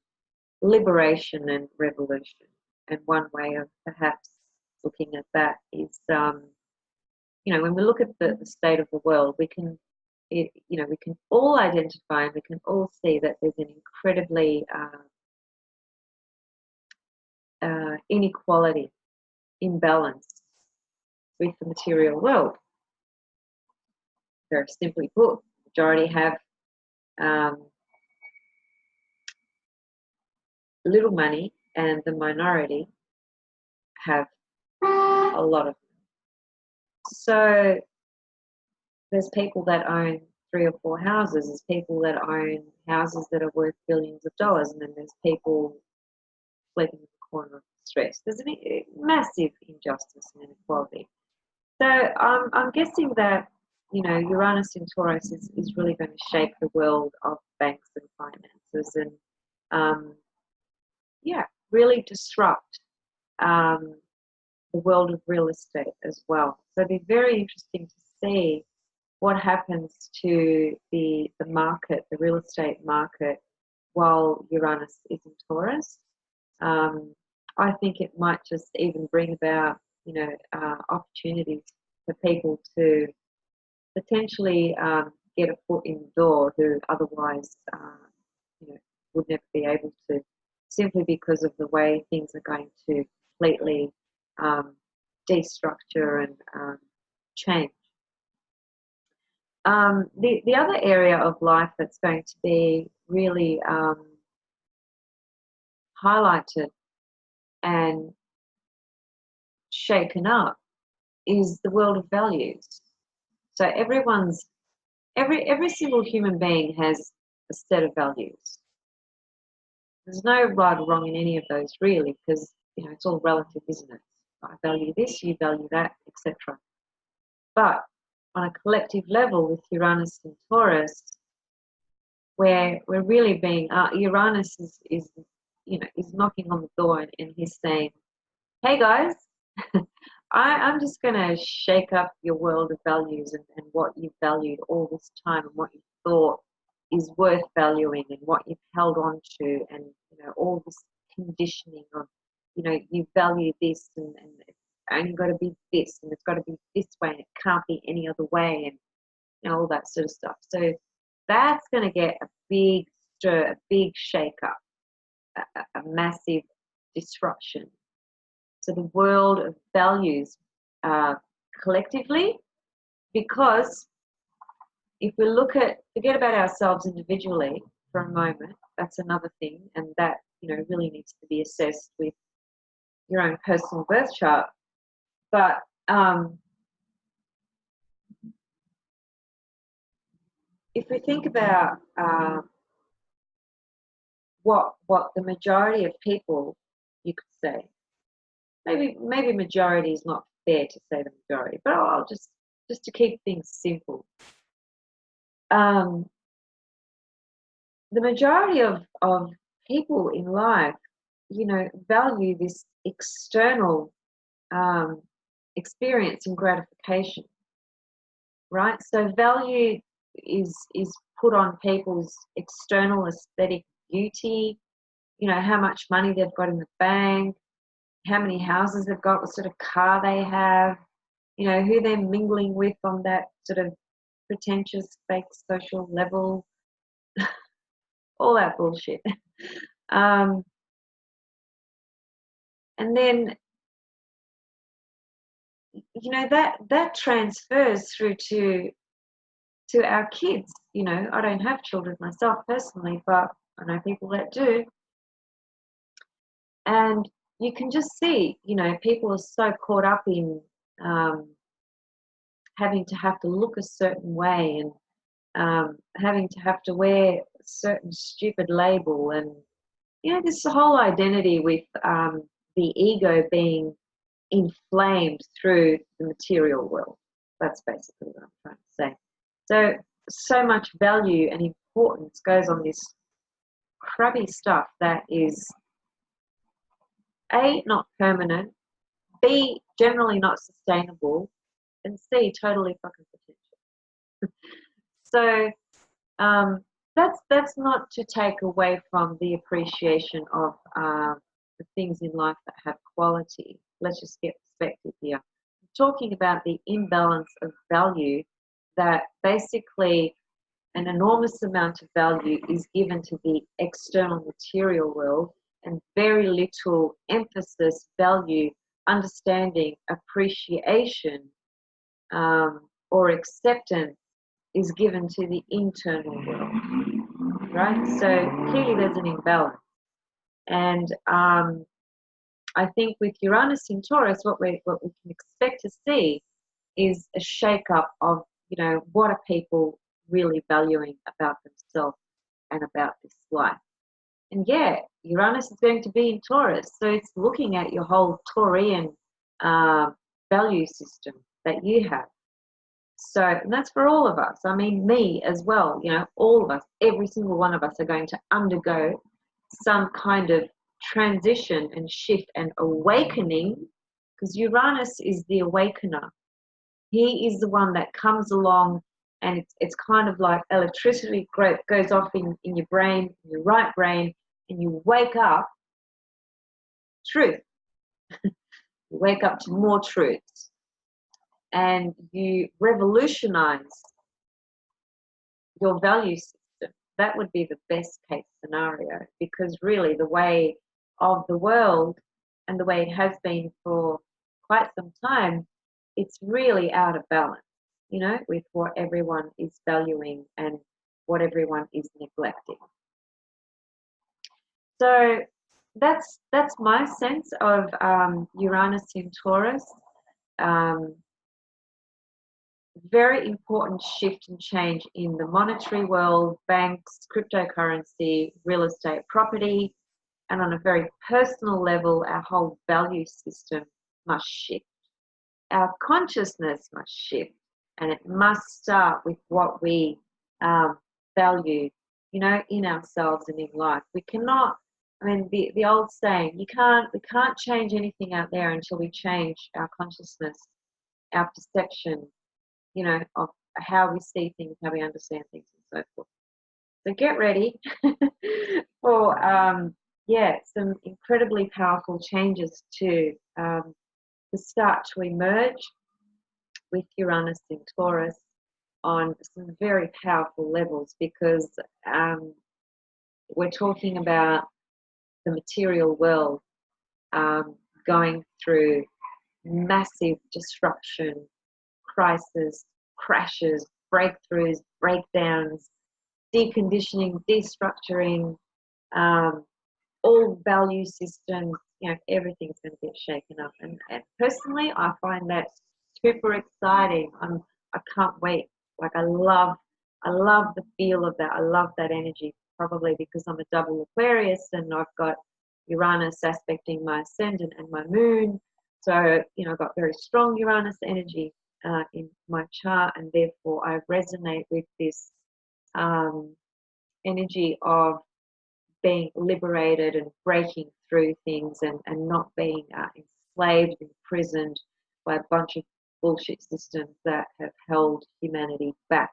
liberation and revolution. And one way of perhaps looking at that is, you know, when we look at the state of the world, we can, you know, we can all identify and we can all see that there's an incredibly inequality, imbalance with the material world. Very simply put, the majority have little money and the minority have a lot of money. So there's people that own 3 or 4 houses, there's people that own houses that are worth billions of dollars, and then there's people sleeping in the corner of stress. There's a massive injustice and inequality. So I'm guessing that, you know, Uranus in Taurus is really going to shake the world of banks and finances, and yeah, really disrupt the world of real estate as well. So it'd be very interesting to see what happens to the market, the real estate market, while Uranus is in Taurus. I think it might just even bring about, you know, opportunities for people to potentially get a foot in the door who otherwise, you know, would never be able to, simply because of the way things are going to completely destructure and change. The other area of life that's going to be really highlighted and shaken up is the world of values. So every single human being has a set of values. There's no right or wrong in any of those really, because, you know, it's all relative, isn't it? I value this, you value that, etc. But on a collective level with Uranus and Taurus, where we're really being, Uranus is you know, is knocking on the door and he's saying, hey guys, I'm just going to shake up your world of values and what you've valued all this time and what you thought is worth valuing and what you've held on to, and, you know, all this conditioning of, you know, you value this and it's only got to be this and it's got to be this way and it can't be any other way, and, you know, all that sort of stuff. So that's going to get a big stir, a big shake up, a massive disruption. So the world of values collectively, because if we forget about ourselves individually for a moment, that's another thing, and that, you know, really needs to be assessed with your own personal birth chart. But if we think about what the majority of people, you could say, maybe majority is not fair to say the majority, but I'll just to keep things simple. The majority of people in life, you know, value this external experience and gratification, right? So value is put on people's external aesthetic beauty, you know, how much money they've got in the bank, how many houses they've got, what sort of car they have, you know, who they're mingling with on that sort of pretentious fake social level, all that bullshit. And then, you know, that transfers through to our kids. You know, I don't have children myself personally, but I know people that do. And you can just see, you know, people are so caught up in having to have to look a certain way and having to have to wear a certain stupid label, and, you know, this whole identity with the ego being inflamed through the material world. That's basically what I'm trying to say. So much value and importance goes on this crabby stuff that is A, not permanent, B, generally not sustainable, and C, totally fucking potential. So that's not to take away from the appreciation of the things in life that have quality. Let's just get perspective here. I'm talking about the imbalance of value, that basically an enormous amount of value is given to the external material world and very little emphasis, value, understanding, appreciation, or acceptance is given to the internal world, right? So clearly there's an imbalance. And I think with Uranus in Taurus, what we can expect to see is a shake-up of, you know, what are people really valuing about themselves and about this life. And yeah, Uranus is going to be in Taurus, so it's looking at your whole Taurian value system that you have. So, and that's for all of us. I mean, me as well, you know, all of us, every single one of us are going to undergo some kind of transition and shift and awakening, because Uranus is the awakener. He is the one that comes along, and it's kind of like electricity goes off in your brain, your right brain, and you wake up truth. You wake up to more truths, and you revolutionize your value system. That would be the best case scenario, because really the way of the world and the way it has been for quite some time, it's really out of balance, you know, with what everyone is valuing and what everyone is neglecting. So that's my sense of Uranus in Taurus. Very important shift and change in the monetary world, banks, cryptocurrency, real estate, property, and on a very personal level, our whole value system must shift. Our consciousness must shift, and it must start with what we value, you know, in ourselves and in life. We cannot, I mean, the old saying, we can't change anything out there until we change our consciousness, our perception, you know, of how we see things, how we understand things, and so forth. So get ready for some incredibly powerful changes to start to emerge with Uranus in Taurus on some very powerful levels, because we're talking about the material world going through massive disruption, crisis, crashes, breakthroughs, breakdowns, deconditioning, destructuring, all value systems, you know, everything's going to get shaken up. And personally, I find that super exciting. I can't wait. Like I love the feel of that. I love that energy, probably because I'm a double Aquarius and I've got Uranus aspecting my ascendant and my moon. So, you know, I've got very strong Uranus energy in my chart, and therefore I resonate with this energy of being liberated and breaking through things, and not being enslaved, imprisoned by a bunch of bullshit systems that have held humanity back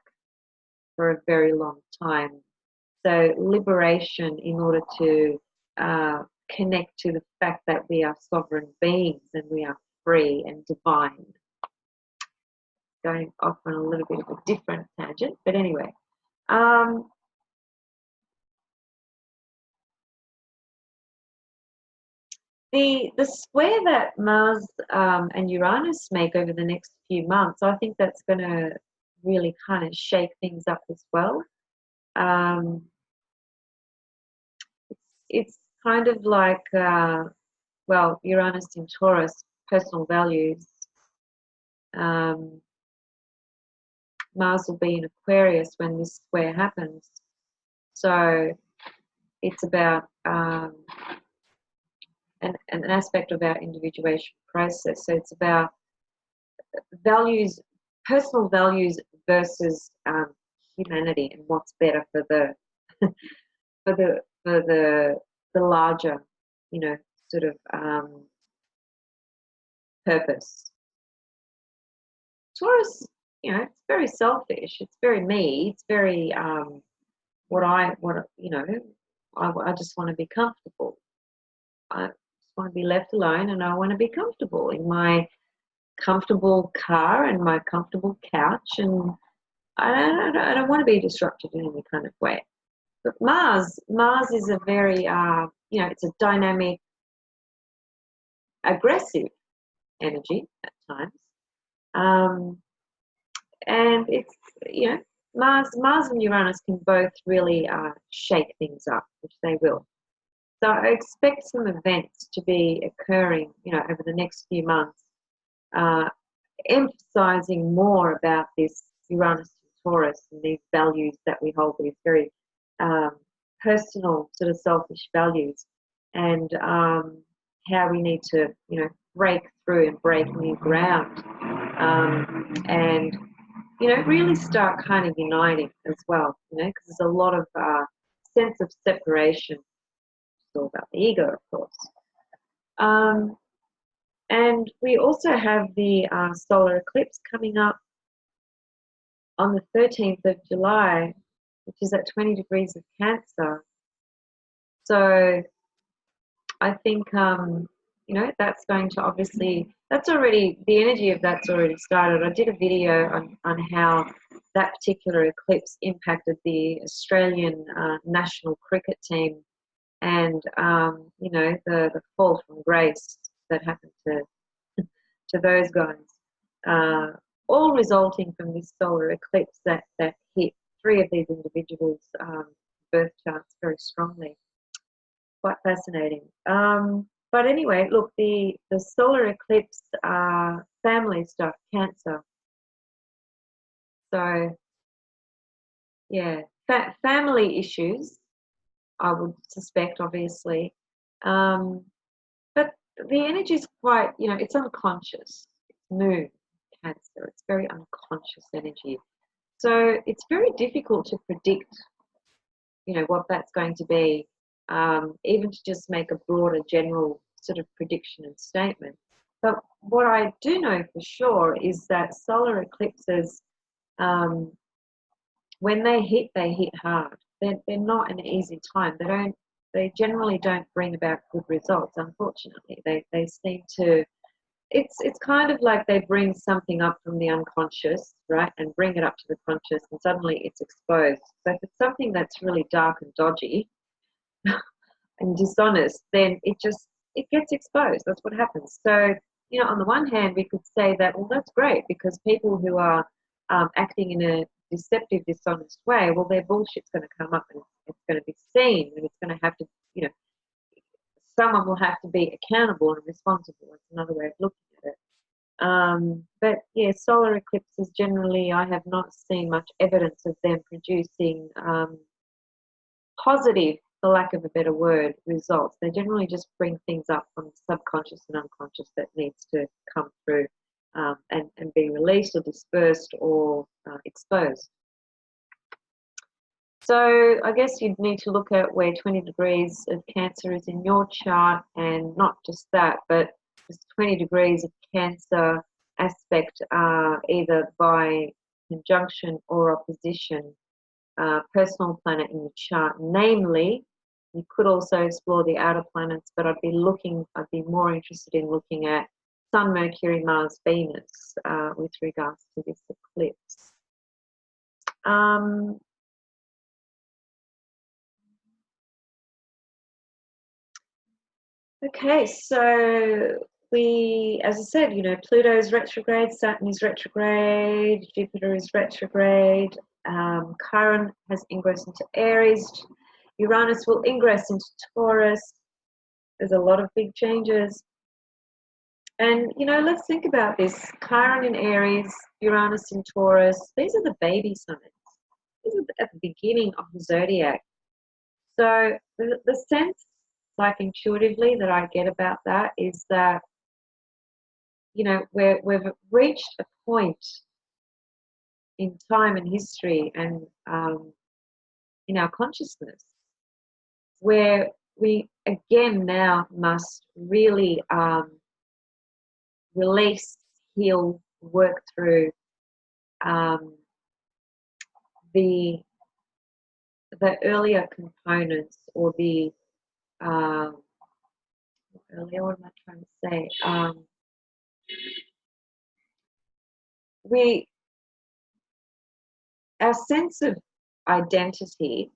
for a very long time. So liberation in order to connect to the fact that we are sovereign beings and we are free and divine. Going off on a little bit of a different tangent, but anyway. The square that Mars and Uranus make over the next few months, I think that's going to really kind of shake things up as well. It's kind of like, well, Uranus in Taurus, personal values. Mars will be in Aquarius when this square happens. So it's about an aspect of our individuation process. So it's about values, personal values versus humanity, and what's better for the for the larger, you know, sort of purpose. Taurus, you know, it's very selfish. It's very me. It's very you know, I just want to be comfortable. I just want to be left alone, and I want to be comfortable in my comfortable car and my comfortable couch, and I don't want to be disrupted in any kind of way. But Mars is a very, you know, it's a dynamic, aggressive energy at times. And it's, you know, Mars and Uranus can both really shake things up, which they will. So I expect some events to be occurring, you know, over the next few months, emphasizing more about this Uranus and Taurus and these values that we hold, these very personal, sort of selfish values, and how we need to, you know, break through and break new ground, and, you know, really start kind of uniting as well, you know, because there's a lot of sense of separation. It's all about the ego, of course. And we also have the solar eclipse coming up on the 13th of July, which is at 20 degrees of Cancer. So I think, you know, that's going to obviously, that's already, the energy of that's already started. I did a video on how that particular eclipse impacted the Australian national cricket team, and, you know, the fall from grace that happened to those guys, all resulting from this solar eclipse that hit 3 of these individuals' birth charts very strongly. Quite fascinating. But anyway, look, the solar eclipse, family stuff, Cancer. So yeah, family issues, I would suspect, obviously. But the energy is quite, you know, it's unconscious. It's moon, Cancer. It's very unconscious energy. So it's very difficult to predict, you know, what that's going to be, even to just make a broader general sort of prediction and statement. But what I do know for sure is that solar eclipses, when they hit hard. They're not an easy time. They generally don't bring about good results, unfortunately. They seem to, it's kind of like they bring something up from the unconscious, right, and bring it up to the conscious, and suddenly it's exposed. So if it's something that's really dark and dodgy and dishonest, then it gets exposed. That's what happens. So, you know, on the one hand, we could say that, well, that's great, because people who are acting in a deceptive, dishonest way, well, their bullshit's going to come up, and it's going to be seen, and it's going to have to, you know, someone will have to be accountable and responsible. That's another way of looking at it. But yeah, solar eclipses generally, I have not seen much evidence of them producing positive, for lack of a better word, results. They generally just bring things up from subconscious and unconscious that needs to come through, and be released or dispersed or exposed. So I guess you'd need to look at where 20 degrees of Cancer is in your chart, and not just that, but this 20 degrees of Cancer aspect, either by conjunction or opposition, personal planet in the chart. Namely, you could also explore the outer planets, but I'd be more interested in looking at Sun, Mercury, Mars, Venus, with regards to this eclipse. Okay, so as I said, you know, Pluto is retrograde, Saturn is retrograde, Jupiter is retrograde, Chiron has ingress into Aries, Uranus will ingress into Taurus. There's a lot of big changes. And, you know, let's think about this. Chiron in Aries, Uranus in Taurus, these are the baby signs. These are at the beginning of the zodiac. So the sense, like intuitively, that I get about that is that, you know, we've reached a point in time and history and in our consciousness where we again now must really release, heal, work through the the earlier components, or the earlier, what am I trying to say? Our sense of identity,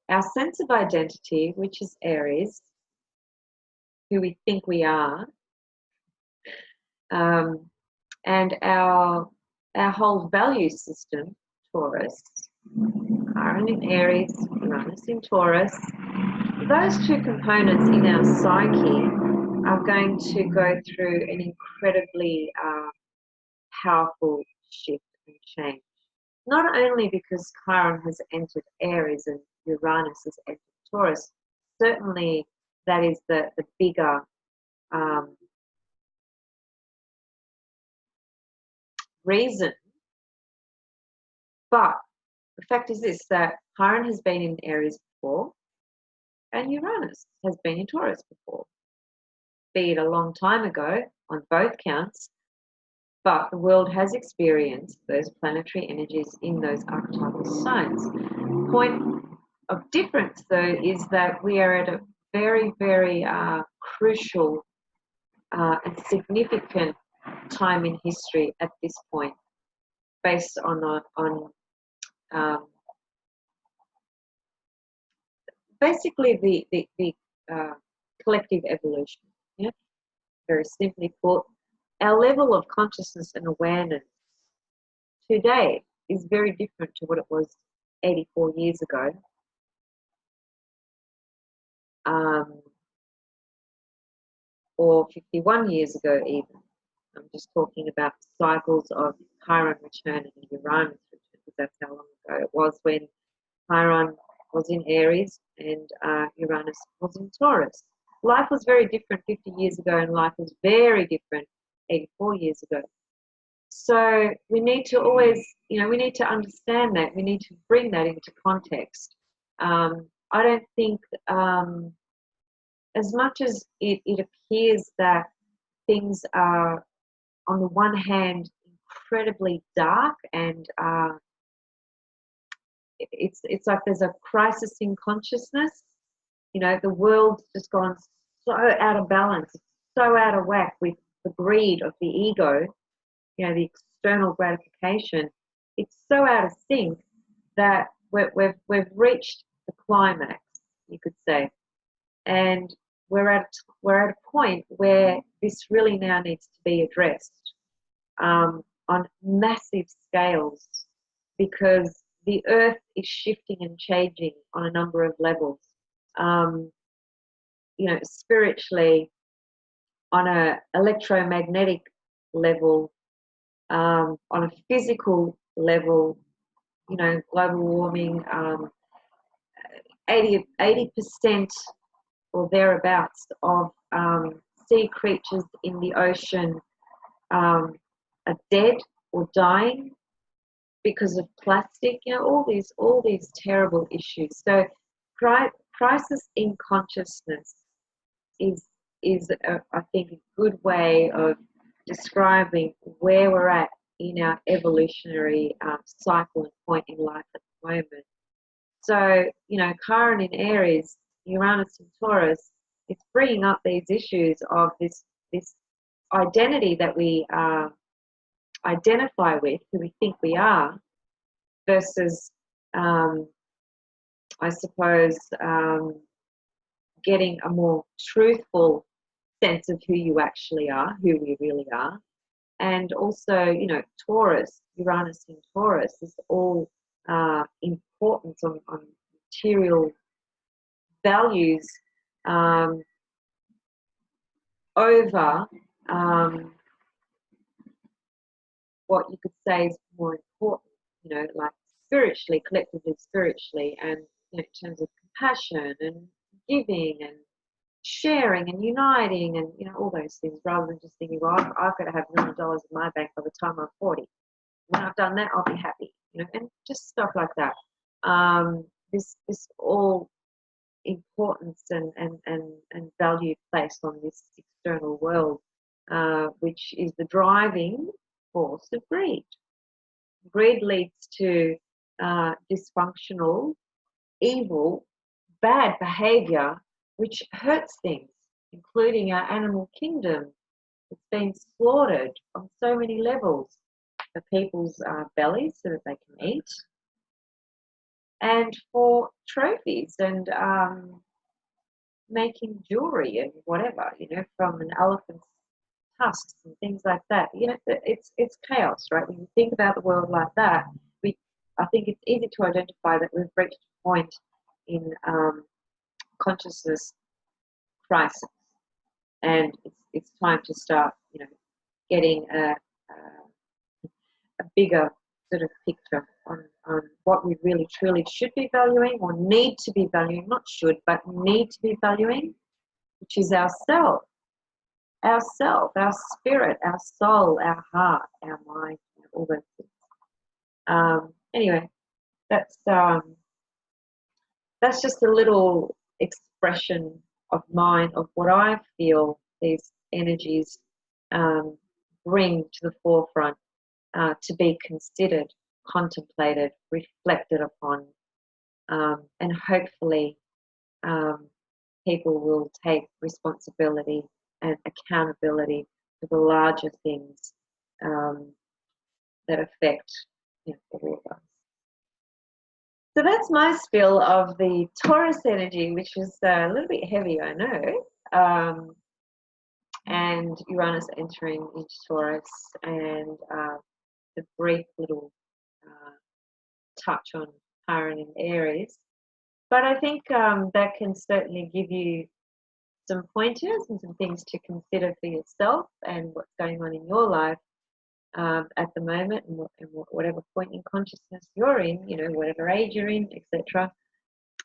our sense of identity, which is Aries, who we think we are, and our whole value system, Taurus, Chiron in Aries, Uranus in Taurus, those two components in our psyche are going to go through an incredibly powerful shift and change. Not only because Chiron has entered Aries and Uranus has entered Taurus, certainly that is the bigger reason, but the fact is this, that Chiron has been in Aries before and Uranus has been in Taurus before, be it a long time ago on both counts, but the world has experienced those planetary energies in those archetypal signs. Point of difference, though, is that we are at a very, very crucial and significant time in history at this point, based on basically the collective evolution. Yeah, very simply put, our level of consciousness and awareness today is very different to what it was 84 years ago. Or 51 years ago even. I'm just talking about cycles of Chiron return and Uranus return, because that's how long ago it was when Chiron was in Aries and Uranus was in Taurus. Life was very different 50 years ago, and life was very different 84 years ago. So we need to always, we need to understand that. We need to bring that into context. I don't think, as much as it appears that things are, on the one hand, incredibly dark, and it's like there's a crisis in consciousness. The world's just gone so out of balance, so out of whack with the greed of the ego, the external gratification. It's so out of sync that we've reached the climax, you could say, and we're at a point where this really now needs to be addressed on massive scales, because the earth is shifting and changing on a number of levels. Spiritually, on a electromagnetic level, on a physical level, global warming, 80% or thereabouts of sea creatures in the ocean are dead or dying because of plastic. All these terrible issues. So crisis in consciousness is I think, a good way of describing where we're at in our evolutionary cycle and point in life at the moment. So, Chiron in Aries, Uranus in Taurus, it's bringing up these issues of this identity that we identify with, who we think we are, versus, I suppose, getting a more truthful sense of who you actually are, who we really are. And also, Taurus, Uranus in Taurus is all importance on material values over what you could say is more important, like spiritually, collectively spiritually, and in terms of compassion and giving and sharing and uniting and all those things, rather than just thinking, well, I've got to have $1 million in my bank by the time I'm 40. When I've done that, I'll be happy, and just stuff like that. This all importance and value placed on this external world, which is the driving force of greed. Greed leads to dysfunctional, evil, bad behavior which hurts things, including our animal kingdom. It's been slaughtered on so many levels for people's bellies so that they can eat, and for trophies and making jewelry and whatever, from an elephant's tusks and things like that. It's chaos, right? When you think about the world like that, I think it's easy to identify that we've reached a point in consciousness crisis, and it's time to start, getting a bigger sort of picture on what we really truly should be valuing, or need to be valuing, not should, but need to be valuing, which is ourself, our spirit, our soul, our heart, our mind, all those things. Anyway, that's just a little expression of mine of what I feel these energies bring to the forefront, to be considered, contemplated, reflected upon, and hopefully people will take responsibility and accountability for the larger things that affect all of us. So that's my spiel of the Taurus energy, which is a little bit heavy, I know, and Uranus entering into Taurus, and the brief little touch on Chiron in Aries. But I think that can certainly give you some pointers and some things to consider for yourself and what's going on in your life at the moment, and whatever point in consciousness you're in, whatever age you're in, etc.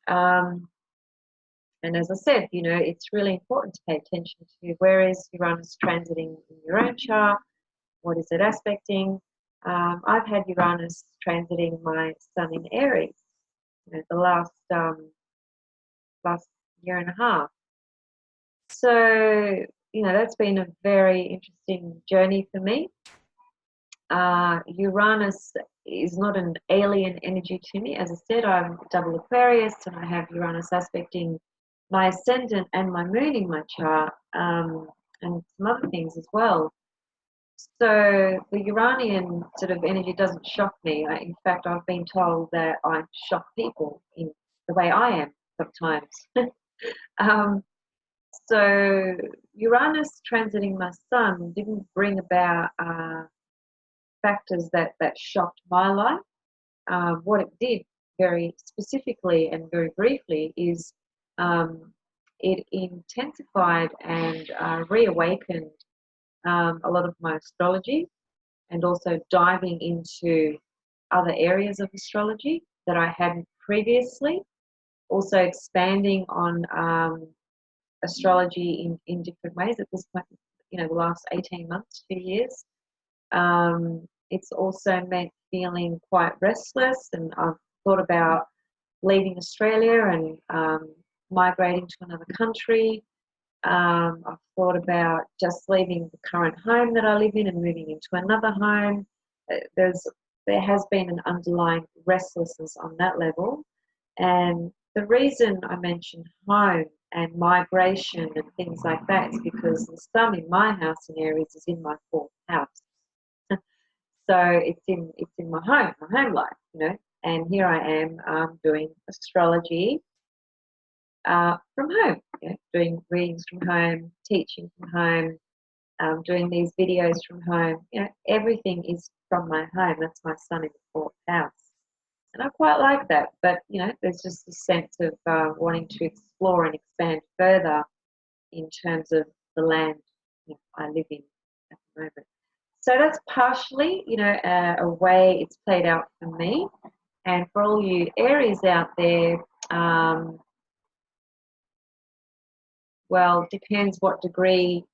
And as I said, it's really important to pay attention to where is Uranus transiting in your own chart, what is it aspecting. I've had Uranus transiting my sun in Aries, the last year and a half. So, that's been a very interesting journey for me. Uranus is not an alien energy to me. As I said, I'm double Aquarius, and I have Uranus aspecting my ascendant and my moon in my chart, and some other things as well. So the Uranian sort of energy doesn't shock me. In fact, I've been told that I shock people in the way I am sometimes. So Uranus transiting my sun didn't bring about factors that shocked my life. What it did very specifically and very briefly is it intensified and reawakened a lot of my astrology, and also diving into other areas of astrology that I hadn't previously. Also expanding on astrology in different ways at this point, the last 18 months, 2 years. It's also meant feeling quite restless, and I've thought about leaving Australia and migrating to another country. I've thought about just leaving the current home that I live in and moving into another home. There has been an underlying restlessness on that level. And the reason I mentioned home and migration and things like that is because the sun in my house in Aries is in my 4th house. So it's in my home life, and here I am doing astrology from home, doing readings from home, teaching from home, doing these videos from home. Everything is from my home. That's my sun in the 4th house. And I quite like that, but there's just a sense of wanting to explore and expand further in terms of the land I live in at the moment. So that's partially, a way it's played out for me. And for all you Aries out there, well, depends what degree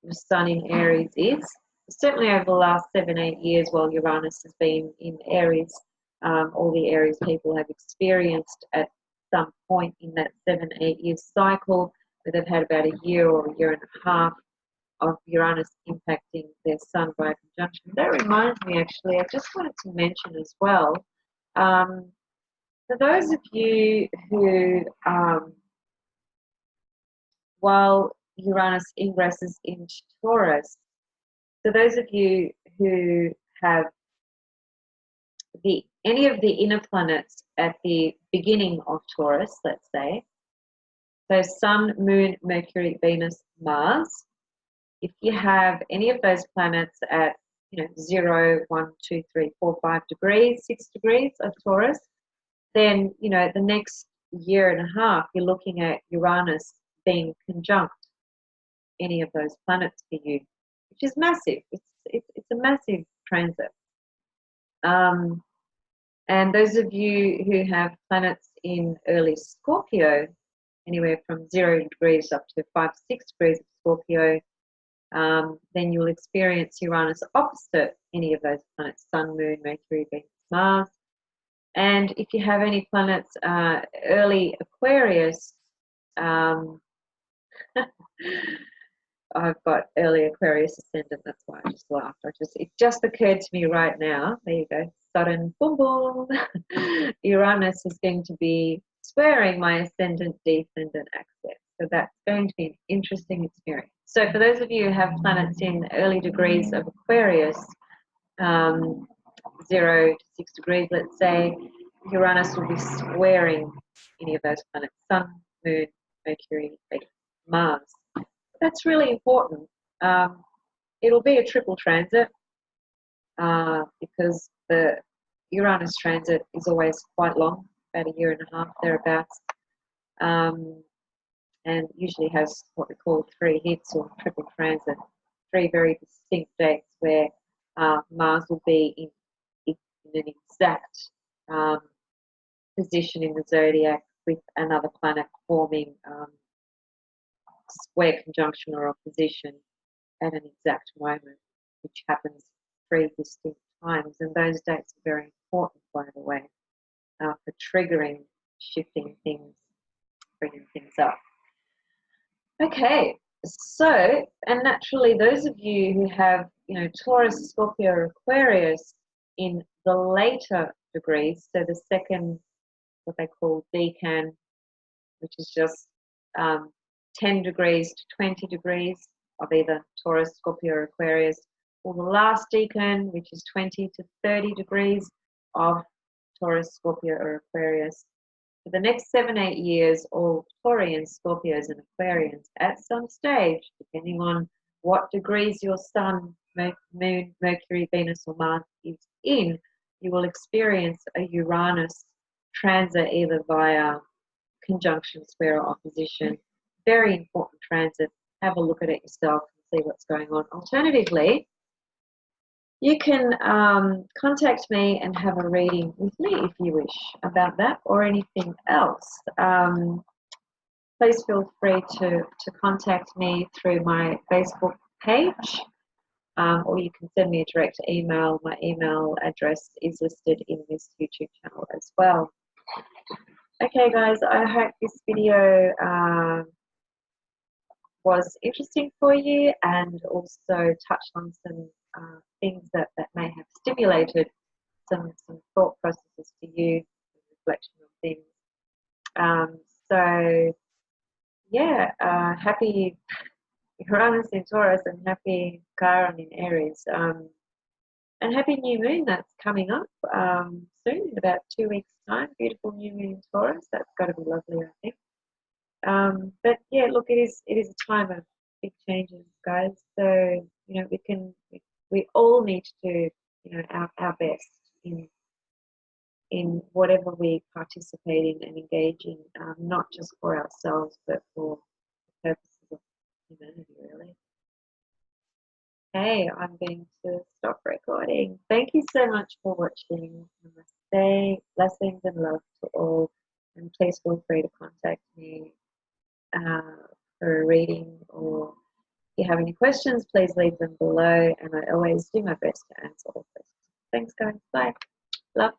the sun in Aries is. Certainly over the last 7-8 years, while Uranus has been in Aries, all the Aries people have experienced at some point in that 7-8 year cycle where they've had about a year or a year and a half of Uranus impacting their sun by conjunction. That reminds me, actually, I just wanted to mention as well, For those of you who, while Uranus ingresses into Taurus, so those of you who have any of the inner planets at the beginning of Taurus, let's say, so Sun, Moon, Mercury, Venus, Mars, if you have any of those planets at 0, 1, 2, 3, 4, 5 degrees, 6 degrees of Taurus, then the next year and a half you're looking at Uranus being conjunct any of those planets for you, which is massive. It's a massive transit. And those of you who have planets in early Scorpio, anywhere from 0 degrees up to 5, 6 degrees of Scorpio, then you'll experience Uranus opposite any of those planets, Sun, Moon, Mercury, Venus, Mars. And if you have any planets early Aquarius, I've got early Aquarius ascendant, that's why I just laughed. It just occurred to me right now. There you go. Sudden boom boom. Uranus is going to be squaring my ascendant descendant axis. So that's going to be an interesting experience. So for those of you who have planets in early degrees of Aquarius, 0 to 6 degrees, let's say, Uranus will be squaring any of those planets, Sun, Moon, Mercury, Venus, Mars. That's really important. It'll be a triple transit because the Uranus transit is always quite long, about a year and a half, thereabouts, and usually has what we call 3 hits or triple transit, 3 very distinct dates where Mars will be in an exact position in the zodiac with another planet forming square conjunction or opposition at an exact moment, which happens 3 distinct times. And those dates are very important, by the way, for triggering, shifting things, bringing things up. Okay, so, and naturally those of you who have, Taurus, Scorpio, Aquarius in the later degrees, so the second, what they call decan, which is just 10 degrees to 20 degrees of either Taurus, Scorpio, or Aquarius, or the last decan, which is 20 to 30 degrees of Taurus, Scorpio, or Aquarius. For the next 7-8 years, all Taurians, Scorpios, and Aquarians, at some stage, depending on what degrees your Sun, Moon, Mercury, Venus, or Mars is in, you will experience a Uranus transit either via conjunction, square, or opposition. Very important transit. Have a look at it yourself and see what's going on. Alternatively, you can contact me and have a reading with me if you wish about that or anything else. Please feel free to contact me through my Facebook page, or you can send me a direct email. My email address is listed in this YouTube channel as well. Okay, guys, I hope this video was interesting for you and also touched on some things that may have stimulated some thought processes for you, reflection on things. So yeah, happy Uranus in Taurus and happy Chiron in Aries. And happy new moon that's coming up soon, in about 2 weeks' time. Beautiful new moon in Taurus. That's got to be lovely, I think. But yeah, look, it is a time of big changes, guys. So we all need to do our best in whatever we participate in and engage in, not just for ourselves but for the purposes of humanity, really. Okay, I'm going to stop recording. Thank you so much for watching. Namaste, blessings and love to all, and please feel free to contact me for a reading, or if you have any questions, please leave them below, and I always do my best to answer all questions. Thanks, guys. Bye. Love.